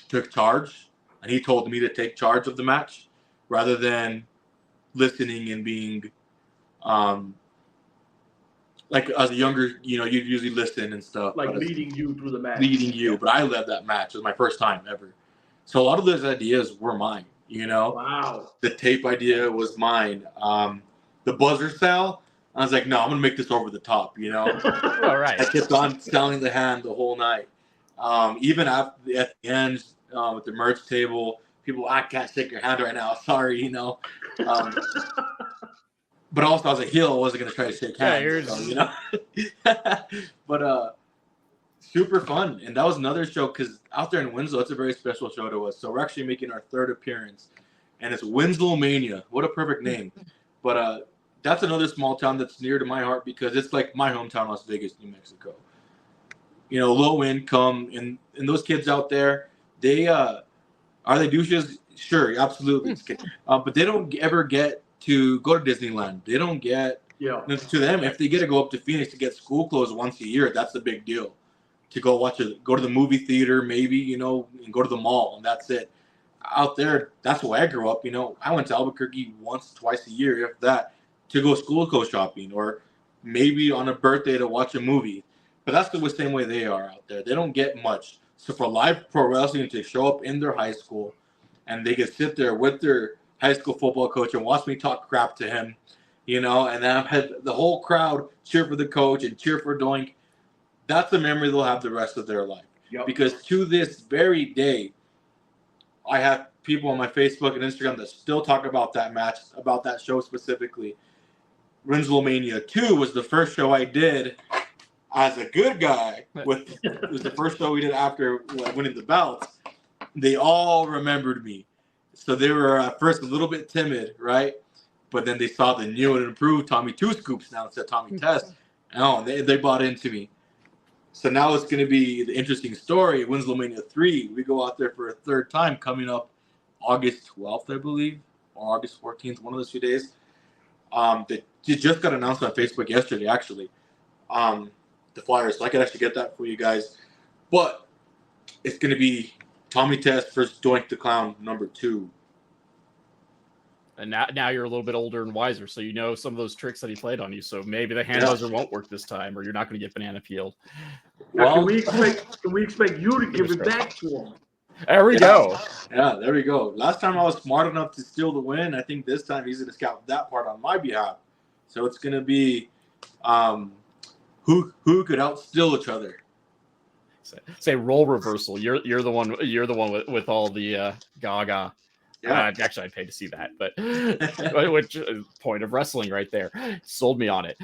took charge, and he told me to take charge of the match rather than listening and being like as a younger, you'd usually listen and stuff. Like leading you through the match. Leading you, but I led that match. It was my first time ever. So a lot of those ideas were mine. Wow. The tape idea was mine. The buzzer style, I was like, no, I'm gonna make this over the top. All right. I kept on selling the hand the whole night. Even at the end with the merch table, people, I can't shake your hand right now. Sorry, But also, as a heel, I wasn't gonna try to shake hands. But super fun, and that was another show because out there in Winslow, it's a very special show to us. So we're actually making our 3rd appearance, and it's Winslow Mania. What a perfect name! But that's another small town that's near to my heart because it's like my hometown, Las Vegas, New Mexico. Low income, and those kids out there, they are they douches? Sure, absolutely. But they don't ever get to go to Disneyland. They don't get. Yeah. To them, if they get to go up to Phoenix to get school clothes once a year, that's a big deal. To go to the movie theater, maybe, and go to the mall, and that's it. Out there, that's where I grew up. I went to Albuquerque once, twice a year, if that, to go school clothes shopping, or maybe on a birthday to watch a movie. But that's the same way they are out there. They don't get much. So for live pro wrestling to show up in their high school, and they can sit there with their high school football coach and watch me talk crap to him, and then I've had the whole crowd cheer for the coach and cheer for Doink. That's a memory they'll have the rest of their life. Yep. Because to this very day, I have people on my Facebook and Instagram that still talk about that match, about that show specifically. Winslow Mania 2 was the first show I did as a good guy. It was the first show we did after winning the belt. They all remembered me. So they were at first a little bit timid, right? But then they saw the new and improved Tommy Two Scoops now instead of Tommy Test. And they bought into me. So now it's going to be the interesting story. Winslow Mania 3, we go out there for a 3rd time coming up August 12th, I believe, or August 14th, one of those 2 days. It just got announced on Facebook yesterday, actually, the flyers. So I could actually get that for you guys. But it's going to be Tommy Test versus Doink the Clown #2. And now you're a little bit older and wiser, so you know some of those tricks that he played on you. So maybe the hand buzzer won't work this time, or you're not going to get banana peeled. Now, can we expect you to give it back to him? There we go. Yeah, there we go. Last time I was smart enough to steal the win. I think this time he's going to scout that part on my behalf. So it's going to be who could outsteal each other. Say role reversal. You're the one with all the gaga. Yeah, actually, I'd pay to see that, but which point of wrestling right there, sold me on it.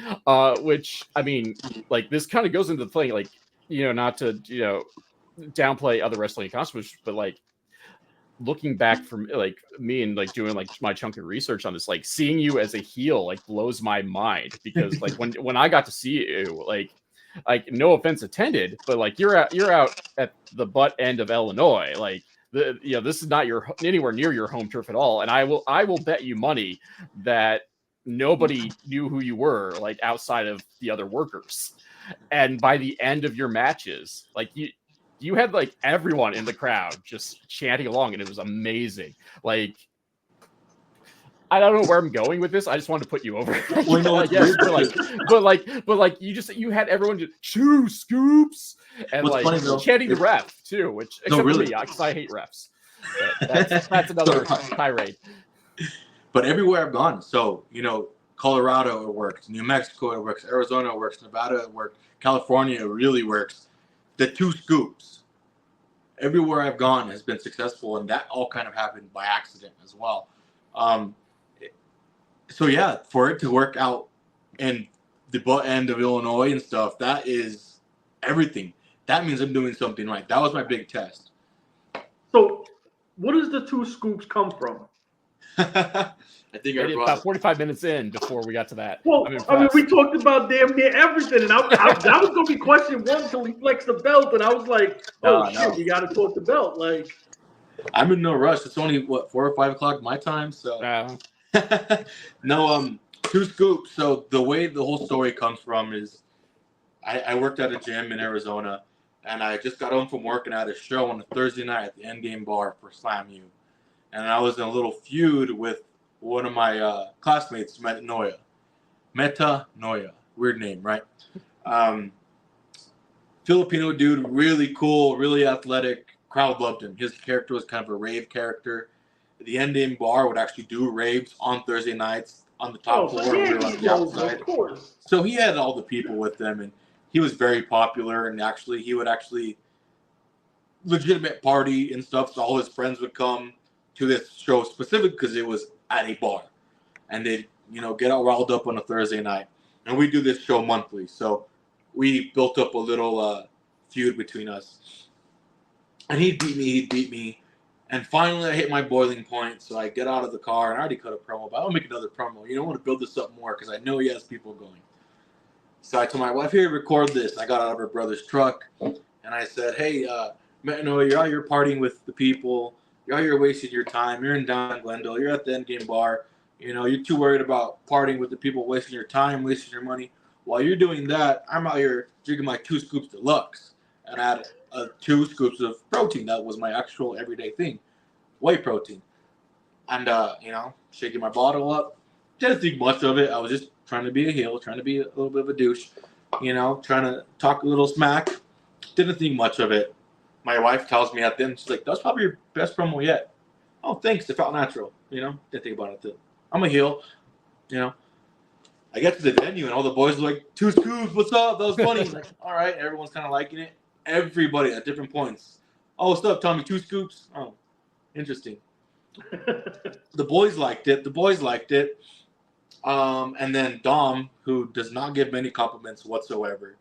Which I mean, like this kind of goes into the thing, like not to downplay other wrestling concepts, but like looking back from like me and like doing like my chunk of research on this, like seeing you as a heel like blows my mind because like when I got to see you like no offense intended, but like you're out at the butt end of Illinois, like. This is not anywhere near your home turf at all, and I will bet you money that nobody knew who you were, like outside of the other workers. And by the end of your matches, like you had like everyone in the crowd just chanting along, and it was amazing. Like I don't know where I'm going with this. I just wanted to put you over. But you had everyone just 2 scoops and What's like funny, chanting the ref too, which except for me, because I hate refs. That's another tirade. But everywhere I've gone, so Colorado it works, New Mexico it works, Arizona it works, Nevada it works, California it really works. The 2 scoops, everywhere I've gone has been successful, and that all kind of happened by accident as well. So yeah, for it to work out in the butt end of Illinois and stuff, that is everything. That means I'm doing something right. That was my big test. So, what does the 2 scoops come from? I think about 45 minutes in before we got to that. Well, I mean, we talked about damn near everything, and that was going to be question 1 until he flexed the belt, and I was like, shit, we got to talk the belt. Like, I'm in no rush. It's only 4 or 5 o'clock my time, so. No, 2 scoops. So the way the whole story comes from is I worked at a gym in Arizona, and I just got home from work and I had a show on a Thursday night at the Endgame bar for Slam U. And I was in a little feud with one of my classmates, Metanoia. Weird name, right? Filipino dude, really cool, really athletic. Crowd loved him. His character was kind of a rave character. The Endgame bar would actually do raves on Thursday nights on the top floor. We were on the outside. Of course. So he had all the people with him, and he was very popular. And he would legitimate party and stuff. So all his friends would come to this show specifically because it was at a bar, and they'd get all riled up on a Thursday night. And we do this show monthly, so we built up a little feud between us. And he'd beat me. And finally, I hit my boiling point, so I get out of the car, and I already cut a promo, but I'll make another promo. I want to build this up more because I know he has people going. So I told my wife, here, record this. I got out of her brother's truck, and I said, hey, you're out here partying with the people. You're out here wasting your time. You're in down Glendale. You're at the Endgame bar. You're too worried about partying with the people, wasting your time, wasting your money. While you're doing that, I'm out here drinking my 2 scoops deluxe, and I had 2 scoops of protein. That was my actual everyday thing, whey protein. And, shaking my bottle up. Didn't think much of it. I was just trying to be a heel, trying to be a little bit of a douche, trying to talk a little smack. Didn't think much of it. My wife tells me at the end, she's like, that's probably your best promo yet. Oh, thanks. It felt natural. Didn't think about it. I'm a heel. I get to the venue and all the boys are like, 2 scoops, what's up? That was funny. Like, all right, everyone's kind of liking it. Everybody at different points. Oh, what's up, Tommy? 2 scoops? Oh, interesting. The boys liked it. And then Dom, who does not give many compliments whatsoever,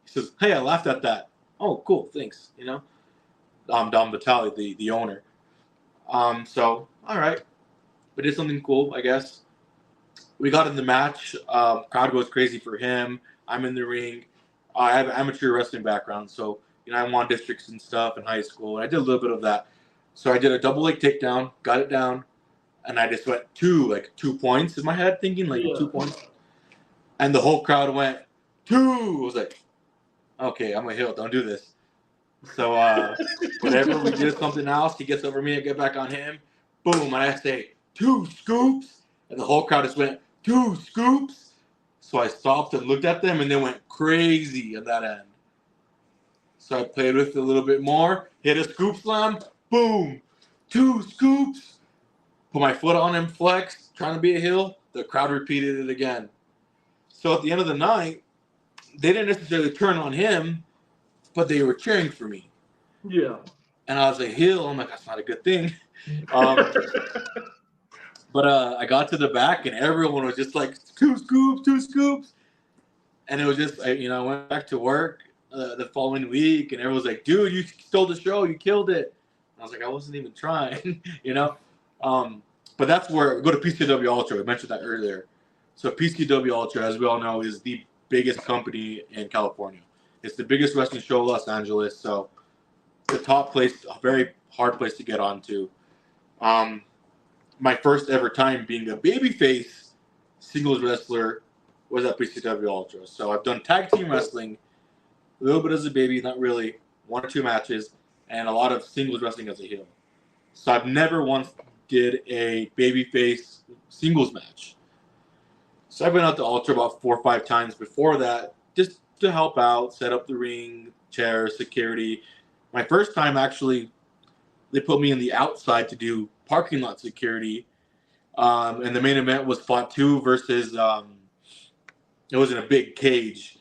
he says, hey, I laughed at that. Oh, cool, thanks. Dom Vitale, the owner. So, all right. We did something cool, I guess. We got in the match. Crowd goes crazy for him. I'm in the ring. I have an amateur wrestling background, so I won districts and stuff in high school, and I did a little bit of that. So I did a double leg takedown, got it down, and I just went 2 points in my head, thinking 2 points, and the whole crowd went 2. I was like, okay, I'm a heel, don't do this. So whenever we did something else, he gets over me, I get back on him. Boom, and I say, 2 scoops. And the whole crowd just went, 2 scoops. So I stopped and looked at them, and they went crazy at that end. So I played with it a little bit more, hit a scoop slam, boom, 2 scoops. Put my foot on him, flex, trying to be a heel. The crowd repeated it again. So at the end of the night, they didn't necessarily turn on him, but they were cheering for me. Yeah. And I was a heel. I'm like, that's not a good thing. But I got to the back, and everyone was just like, 2 scoops, 2 scoops. And it was just, I went back to work the following week, and everyone was like, dude, you stole the show. You killed it. I was like, I wasn't even trying, But that's where, go to PCW Ultra. I mentioned that earlier. So PCW Ultra, as we all know, is the biggest company in California. It's the biggest wrestling show in Los Angeles. So the top place, a very hard place to get onto. My first ever time being a babyface singles wrestler was at PCW Ultra. So I've done tag team wrestling, a little bit as a baby, not really, 1 or 2 matches, and a lot of singles wrestling as a heel. So I've never once did a babyface singles match. So I've been out to Ultra about 4 or 5 times before that, just to help out, set up the ring, chairs, security. My first time, actually, they put me in the outside to do parking lot security. And the main event was Fatu versus, it was in a big cage.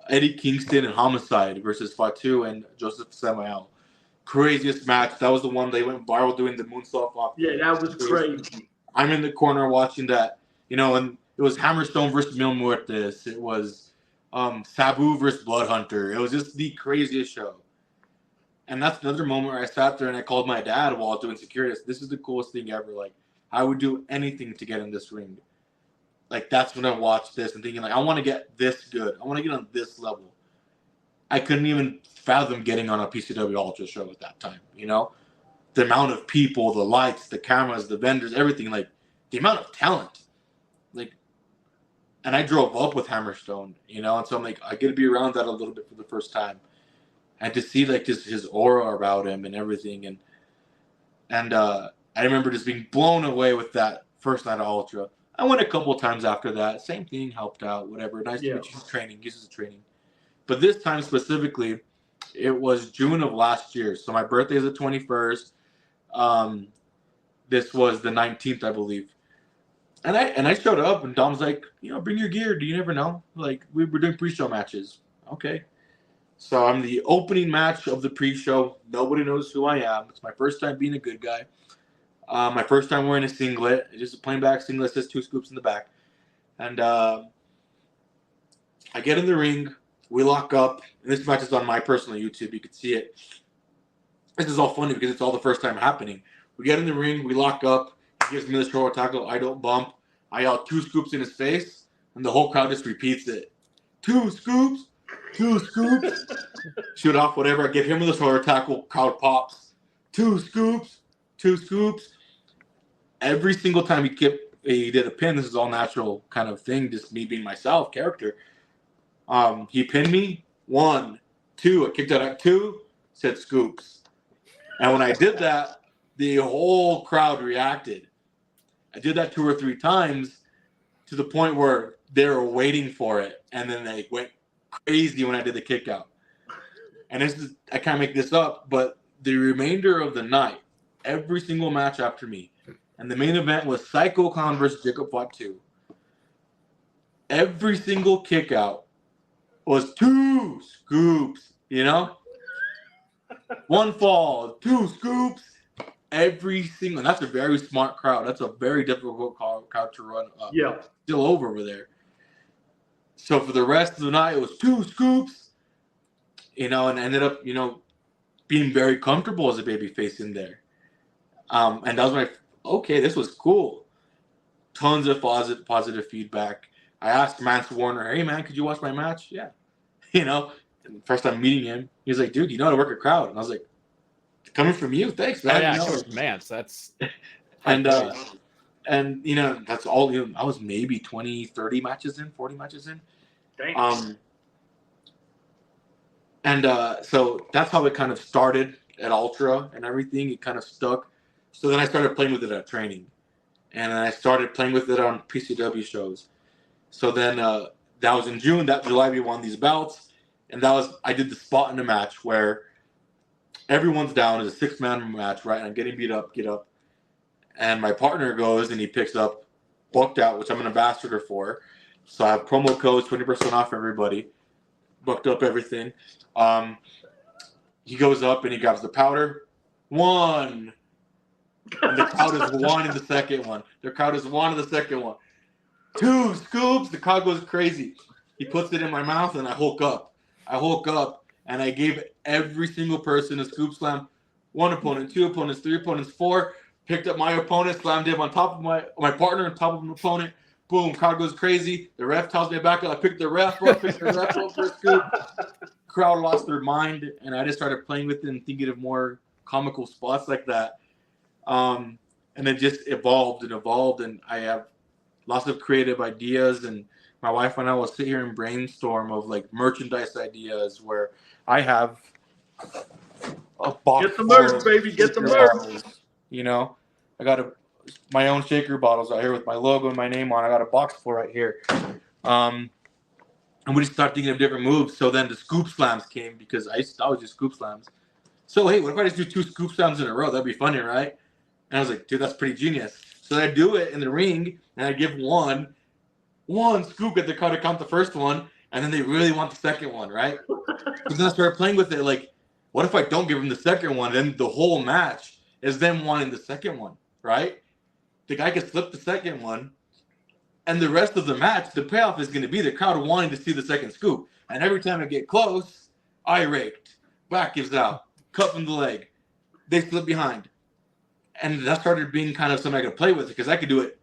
Eddie Kingston and Homicide versus Fatu and Josef Samael. Craziest match. That was the one they went viral doing the moonsault off. Yeah, that was crazy. I'm in the corner watching that, and it was Hammerstone versus Mil Muertes. It was Sabu versus Bloodhunter. It was just the craziest show. And that's another moment where I sat there and I called my dad while doing security. This is the coolest thing ever. Like, I would do anything to get in this ring. Like, that's when I watched this and thinking, like, I want to get this good. I want to get on this level. I couldn't even fathom getting on a PCW Ultra show at that time, The amount of people, the lights, the cameras, the vendors, everything, like, the amount of talent. Like, and I drove up with Hammerstone, and so I'm like, I get to be around that a little bit for the first time. And to see, like, just his aura about him and everything. And I remember just being blown away with that first night of Ultra. I went a couple of times after that. Same thing, helped out, whatever. Nice to meet you. Training, uses a training. But this time specifically, it was June of last year. So my birthday is the 21st. This was the 19th, I believe. And I showed up, and Dom's like, bring your gear. Do you never know? Like, we were doing pre-show matches. Okay. So I'm the opening match of the pre-show. Nobody knows who I am. It's my first time being a good guy. My first time wearing a singlet. It's just a plain black singlet. It says 2 scoops in the back. And I get in the ring. We lock up. And this match is on my personal YouTube. You can see it. This is all funny because it's all the first time happening. We get in the ring. We lock up. He gives me the shoulder tackle. I don't bump. I yell 2 scoops in his face. And the whole crowd just repeats it. 2 scoops. 2 scoops. Shoot off, whatever. I give him the shoulder tackle. Crowd pops. 2 scoops. 2 scoops. Every single time he did a pin, this is all natural kind of thing, just me being myself, character. He pinned me. 1, 2. I kicked out at 2. Said scoops. And when I did that, the whole crowd reacted. I did that 2 or 3 times to the point where they were waiting for it. And then they went crazy when I did the kick out. And I can't make this up, but the remainder of the night, every single match after me, and the main event was Psycho Clown versus Jacob Fatu. Every single kick out was 2 scoops, 1 fall, 2 scoops. Every single, and that's a very smart crowd. That's a very difficult crowd to run up. Yeah. Still over there. So for the rest of the night, it was 2 scoops, and ended up, being very comfortable as a babyface in there. And that was okay, this was cool. Tons of positive feedback. I asked Mance Warner, hey, man, could you watch my match? Yeah. And first time meeting him, he was like, dude, you know how to work a crowd. And I was like, coming from you, thanks, man. Oh, yeah, coming from Mance, that's... And that's all, I was maybe 20, 30 matches in, 40 matches in. Thanks. And so that's how it kind of started at Ultra and everything. It kind of stuck. So then I started playing with it at training. And then I started playing with it on PCW shows. So then that was in June. That July we won these belts. And I did the spot in the match where everyone's down. It's a 6-man match, right? And I'm getting beat up, get up. And my partner goes and he picks up Booked Out, which I'm an ambassador for. So I have promo codes, 20% off for everybody. Booked up everything. He goes up and he grabs the powder. 1. And the crowd is 1 in the second one. The crowd is 1 in the second one. 2 scoops. The crowd goes crazy. He puts it in my mouth and I hulk up. And I gave every single person a scoop slam. 1 opponent, 2 opponents, 3 opponents, 4. Picked up my opponent, slammed him on top of my partner, on top of an opponent. Boom, crowd goes crazy. The ref tells me back up. I picked the ref up, for a scoop. Crowd lost their mind, and I just started playing with it and thinking of more comical spots like that. And it just evolved, and I have lots of creative ideas. And my wife and I will sit here and brainstorm of like merchandise ideas where I have a box. Get the merch, baby. Get the merch. Bottles, you know, I got my own shaker bottles right here with my logo and my name on. I got a box full right here. And we just started thinking of different moves. So then the scoop slams came because I was just scoop slams. So, hey, what if I just do 2 scoop slams in a row? That'd be funny, right? And I was like, dude, that's pretty genius. So I do it in the ring, and I give one scoop at the crowd to count the first one, and then they really want the second one, right? But then I started playing with it, like, what if I don't give them the second one? Then the whole match is them wanting the second one, right? The guy can slip the second one, and the rest of the match, the payoff is going to be the crowd wanting to see the second scoop. And every time I get close, I raked. Back gives out. Cut from the leg. They slip behind. And that started being kind of something I could play with because I could do it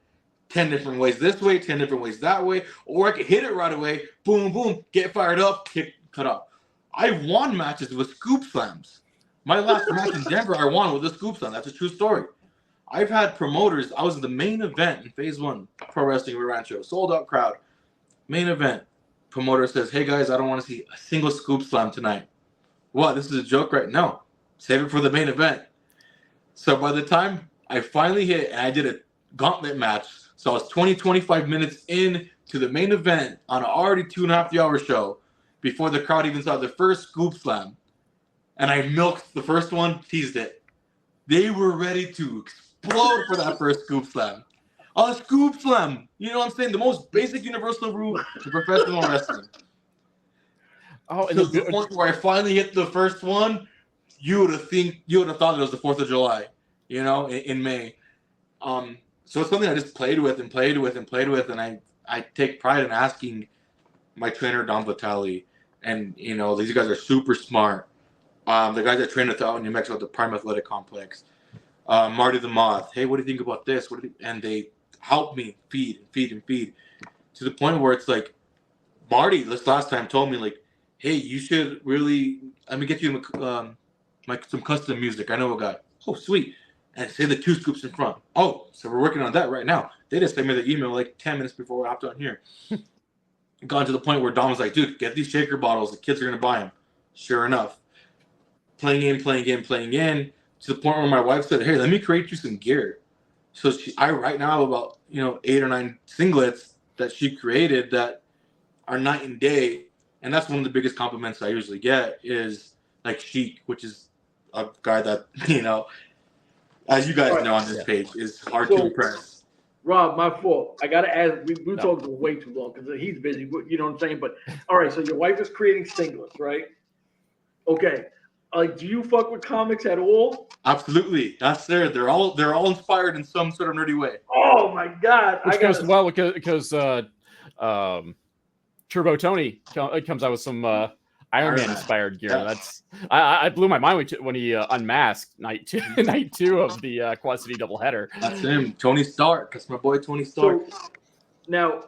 10 different ways this way, 10 different ways that way, or I could hit it right away, boom, boom, get fired up, kick, cut off. I won matches with scoop slams. My last match in Denver, I won with a scoop slam. That's a true story. I've had promoters. I was in the main event in Phase 1 Pro Wrestling Rancho, sold out crowd. Main event. Promoter says, hey guys, I don't want to see a single scoop slam tonight. What? This is a joke, right? No. Save it for the main event. So by the time I finally hit, and I did a gauntlet match, so I was 25 minutes in to the main event on an already 2.5 hour show before the crowd even saw the first scoop slam. And I milked the first one, teased it. They were ready to explode for that first scoop slam. A scoop slam! You know what I'm saying? The most basic universal rule to professional wrestling. Oh, and to the point where I finally hit the first one, you would have thought it was the 4th of July, you know, in May. So it's something I just played with, and I take pride in asking my trainer Don Vitale, and you know these guys are super smart. The guys that train with out in New Mexico at the Prime Athletic Complex, Marty the Moth. Hey, what do you think about this? And they help me feed to the point where it's like Marty this last time told me like, hey, you should really let me get you some custom music. I know a guy. Oh, sweet. And say the 2 scoops in front. Oh, so we're working on that right now. They just sent me the email like 10 minutes before we hopped on here. Gone to the point where Dom was like, dude, get these shaker bottles. The kids are going to buy them. Sure enough. Playing in, to the point where my wife said, hey, let me create you some gear. So I right now have about 8 or 9 singlets that she created that are night and day. And that's one of the biggest compliments I usually get is like Sheik, which is a guy that, as you guys know on this page, is hard to impress. Rob, my fault. I got to ask. We talked way too long because he's busy. You know what I'm saying? But all right, so your wife is creating singlets, right? Okay. Do you fuck with comics at all? Absolutely. That's there. They're all inspired in some sort of nerdy way. Oh my God! Which goes well because Turbo Tony comes out with some Iron Man inspired gear. Yeah. That's I blew my mind when he unmasked night two of the Quad City doubleheader. That's him, Tony Stark. That's my boy Tony Stark. So, now,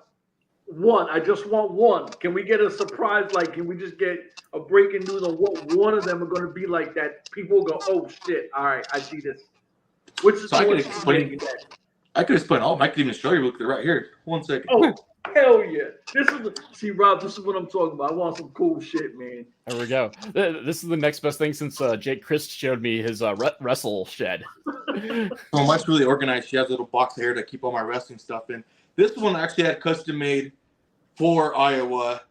I just want one. Can we get a surprise? Like, can we just get a breaking news on what one of them are going to be like that? People go, oh shit! All right, I see this. Which is so I could explain all. I could even show you. Look, they're right here. 1 second. Oh, hell yeah. See, Rob, this is what I'm talking about. I want some cool shit, man. There we go. This is the next best thing since Jake Christ showed me his wrestle shed. My wife's really organized. She has a little box of hair to keep all my wrestling stuff in. This one I actually had custom made for Iowa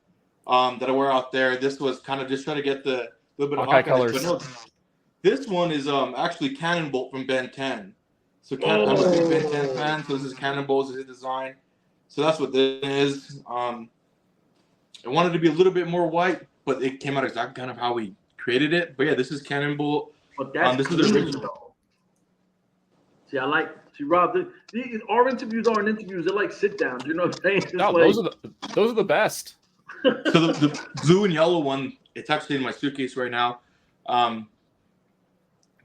that I wear out there. This was kind of just trying to get the little bit of Hawkeye colors. No, this one is actually Cannonbolt from Ben 10. So I'm a big Ben 10 fan, so this is Cannonbolt's his design. So that's what this is. I wanted to be a little bit more white, but it came out exactly kind of how we created it. But yeah, this is Cannonbolt. But that's this is the original. See, Rob, our interviews aren't interviews. They're like sit downs. You know what I'm saying? No, like, those are the best. So the blue and yellow one, it's actually in my suitcase right now.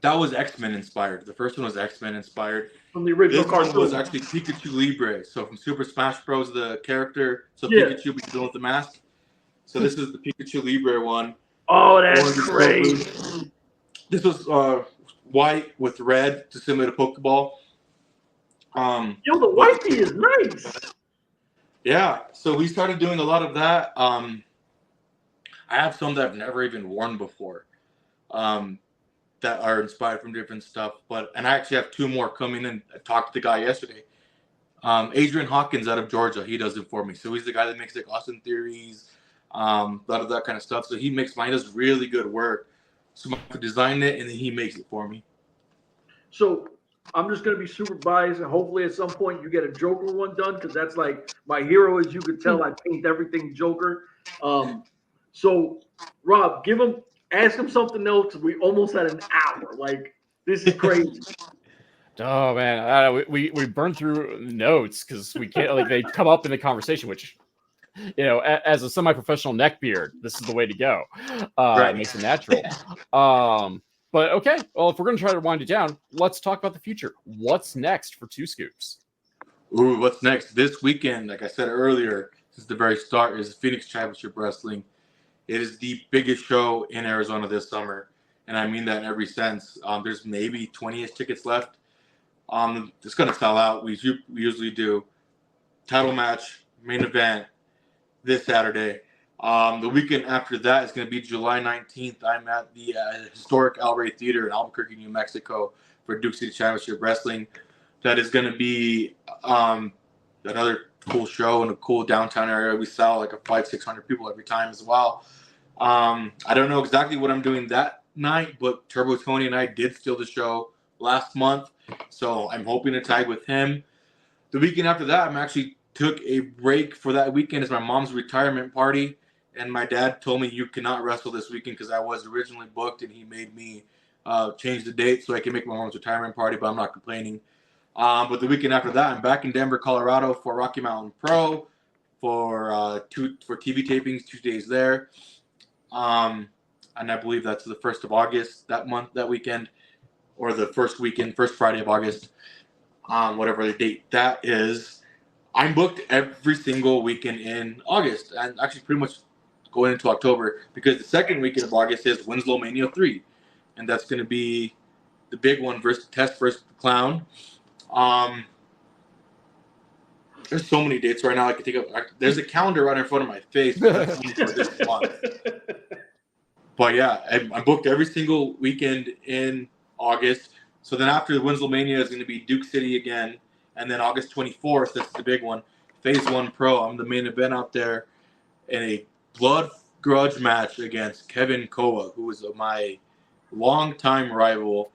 That was X-Men inspired. The first one was X-Men inspired. From the original this cartoon. One was actually Pikachu Libre. So from Super Smash Bros, the character. So yeah. Pikachu be dealing with the mask. So this is the Pikachu Libre one. Oh, that's great. This was white with red to simulate a Pokeball. Yo, the whitey is nice. Yeah, so we started doing a lot of that. I have some that I've never even worn before. That are inspired from different stuff. And I actually have 2 more coming in. I talked to the guy yesterday. Adrian Hawkins out of Georgia, he does it for me. So he's the guy that makes like Austin Theories, a lot of that kind of stuff. So he does really good work. So I could design it and then he makes it for me. So I'm just gonna be super biased, and hopefully at some point you get a Joker one done, because that's like my hero. As you could tell, I paint everything Joker. So Rob, ask him something else. We almost had an hour. Like, this is crazy. Oh man, we burned through notes because we can't, like, they come up in the conversation, which, you know, as a semi-professional neckbeard, this is the way to go. Right. It makes it natural. But okay, well, if we're gonna try to wind it down, let's talk about the future. What's next for Two Scoops? Ooh, what's next? This weekend, like I said earlier, since the very start, is Phoenix Championship Wrestling. It is the biggest show in Arizona this summer, and I mean that in every sense. There's maybe 20-ish tickets left. It's going to sell out. We usually do title match, main event this Saturday. The weekend after that is going to be July 19th. I'm at the historic El Rey Theater in Albuquerque, New Mexico for Duke City Championship Wrestling. That is going to be another cool show in a cool downtown area. We sell like 500-600 people every time as well. I don't know exactly what I'm doing that night, but Turbo Tony and I did steal the show last month, so I'm hoping to tag with him. The weekend after that, I'm actually took a break for that weekend. It's my mom's retirement party, and my dad told me you cannot wrestle this weekend because I was originally booked, and he made me change the date so I can make my mom's retirement party, but I'm not complaining. But the weekend after that, I'm back in Denver, Colorado for Rocky Mountain Pro for TV tapings, 2 days there. And I believe that's the 1st of August that weekend, or the first Friday of August, whatever the date that is. I'm booked every single weekend in August, and actually pretty much going into October, because the second weekend of August is Winslow Mania 3, and that's going to be the big one versus Test versus the Clown. There's so many dates right now I can think of. There's a calendar right in front of my face for this month. But yeah, I'm booked every single weekend in August. So then after the Winslow Mania is going to be Duke City again. And then August 24th, that's the big one, Phase 1 Pro. I'm the main event out there in a blood grudge match against Kevin Koa, who is my longtime rival.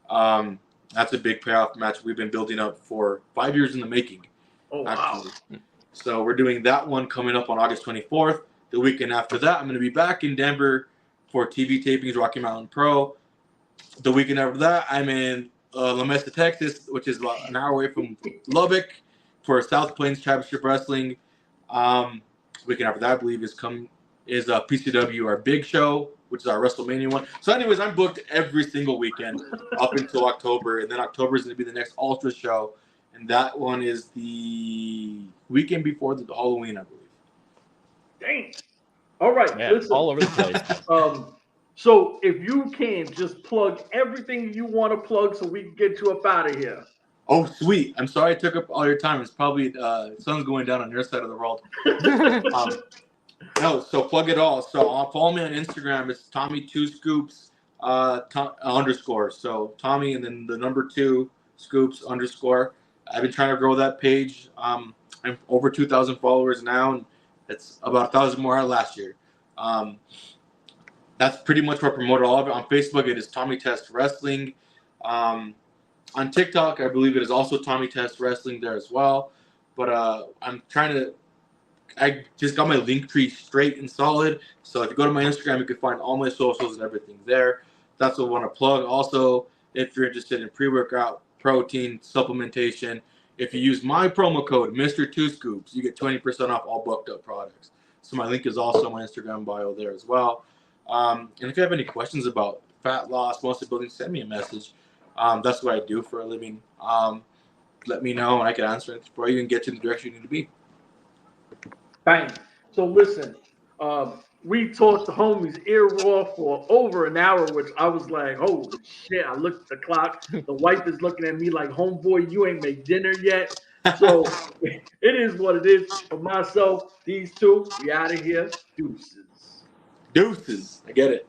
That's a big payoff match we've been building up for 5 years in the making. Oh, actually. Wow. So we're doing that one coming up on August 24th. The weekend after that, I'm going to be back in Denver for TV tapings, Rocky Mountain Pro. The weekend after that, I'm in La Mesa, Texas, which is about an hour away from Lubbock, for South Plains Championship Wrestling. Weekend after that, I believe, is PCW, our big show, which is our WrestleMania one. So anyways, I'm booked every single weekend up until October. And then October is going to be the next Ultra show. And that one is the weekend before the Halloween, I believe. Dang. All right. Man, listen. all over the place. So if you can just plug everything you want to plug so we can get you up out of here. Oh, sweet. I'm sorry I took up all your time. It's probably sun's going down on your side of the world. No, so plug it all. So follow me on Instagram. It's Tommy2Scoops _ So Tommy and then the number 2 Scoops _ I've been trying to grow that page. I'm over 2,000 followers now, and it's about 1,000 more last year. That's pretty much where I promote all of it. On Facebook, it is Tommy Test Wrestling. On TikTok, I believe it is also Tommy Test Wrestling there as well. But I just got my link tree straight and solid. So if you go to my Instagram, you can find all my socials and everything there. That's what I want to plug. Also, if you're interested in pre-workout, protein, supplementation, if you use my promo code, Mr2Scoops, you get 20% off all booked up products. So my link is also on my Instagram bio there as well. And if you have any questions about fat loss, muscle building, send me a message. That's what I do for a living. Let me know, and I can answer it for you and get you in the direction you need to be. Bang. So listen, we talked the homies ear raw for over an hour, which I was like, holy shit. I looked at the clock. The wife is looking at me like, homeboy, you ain't made dinner yet. So it is what it is. For myself, these two, we out of here. Deuces. Deuces. I get it.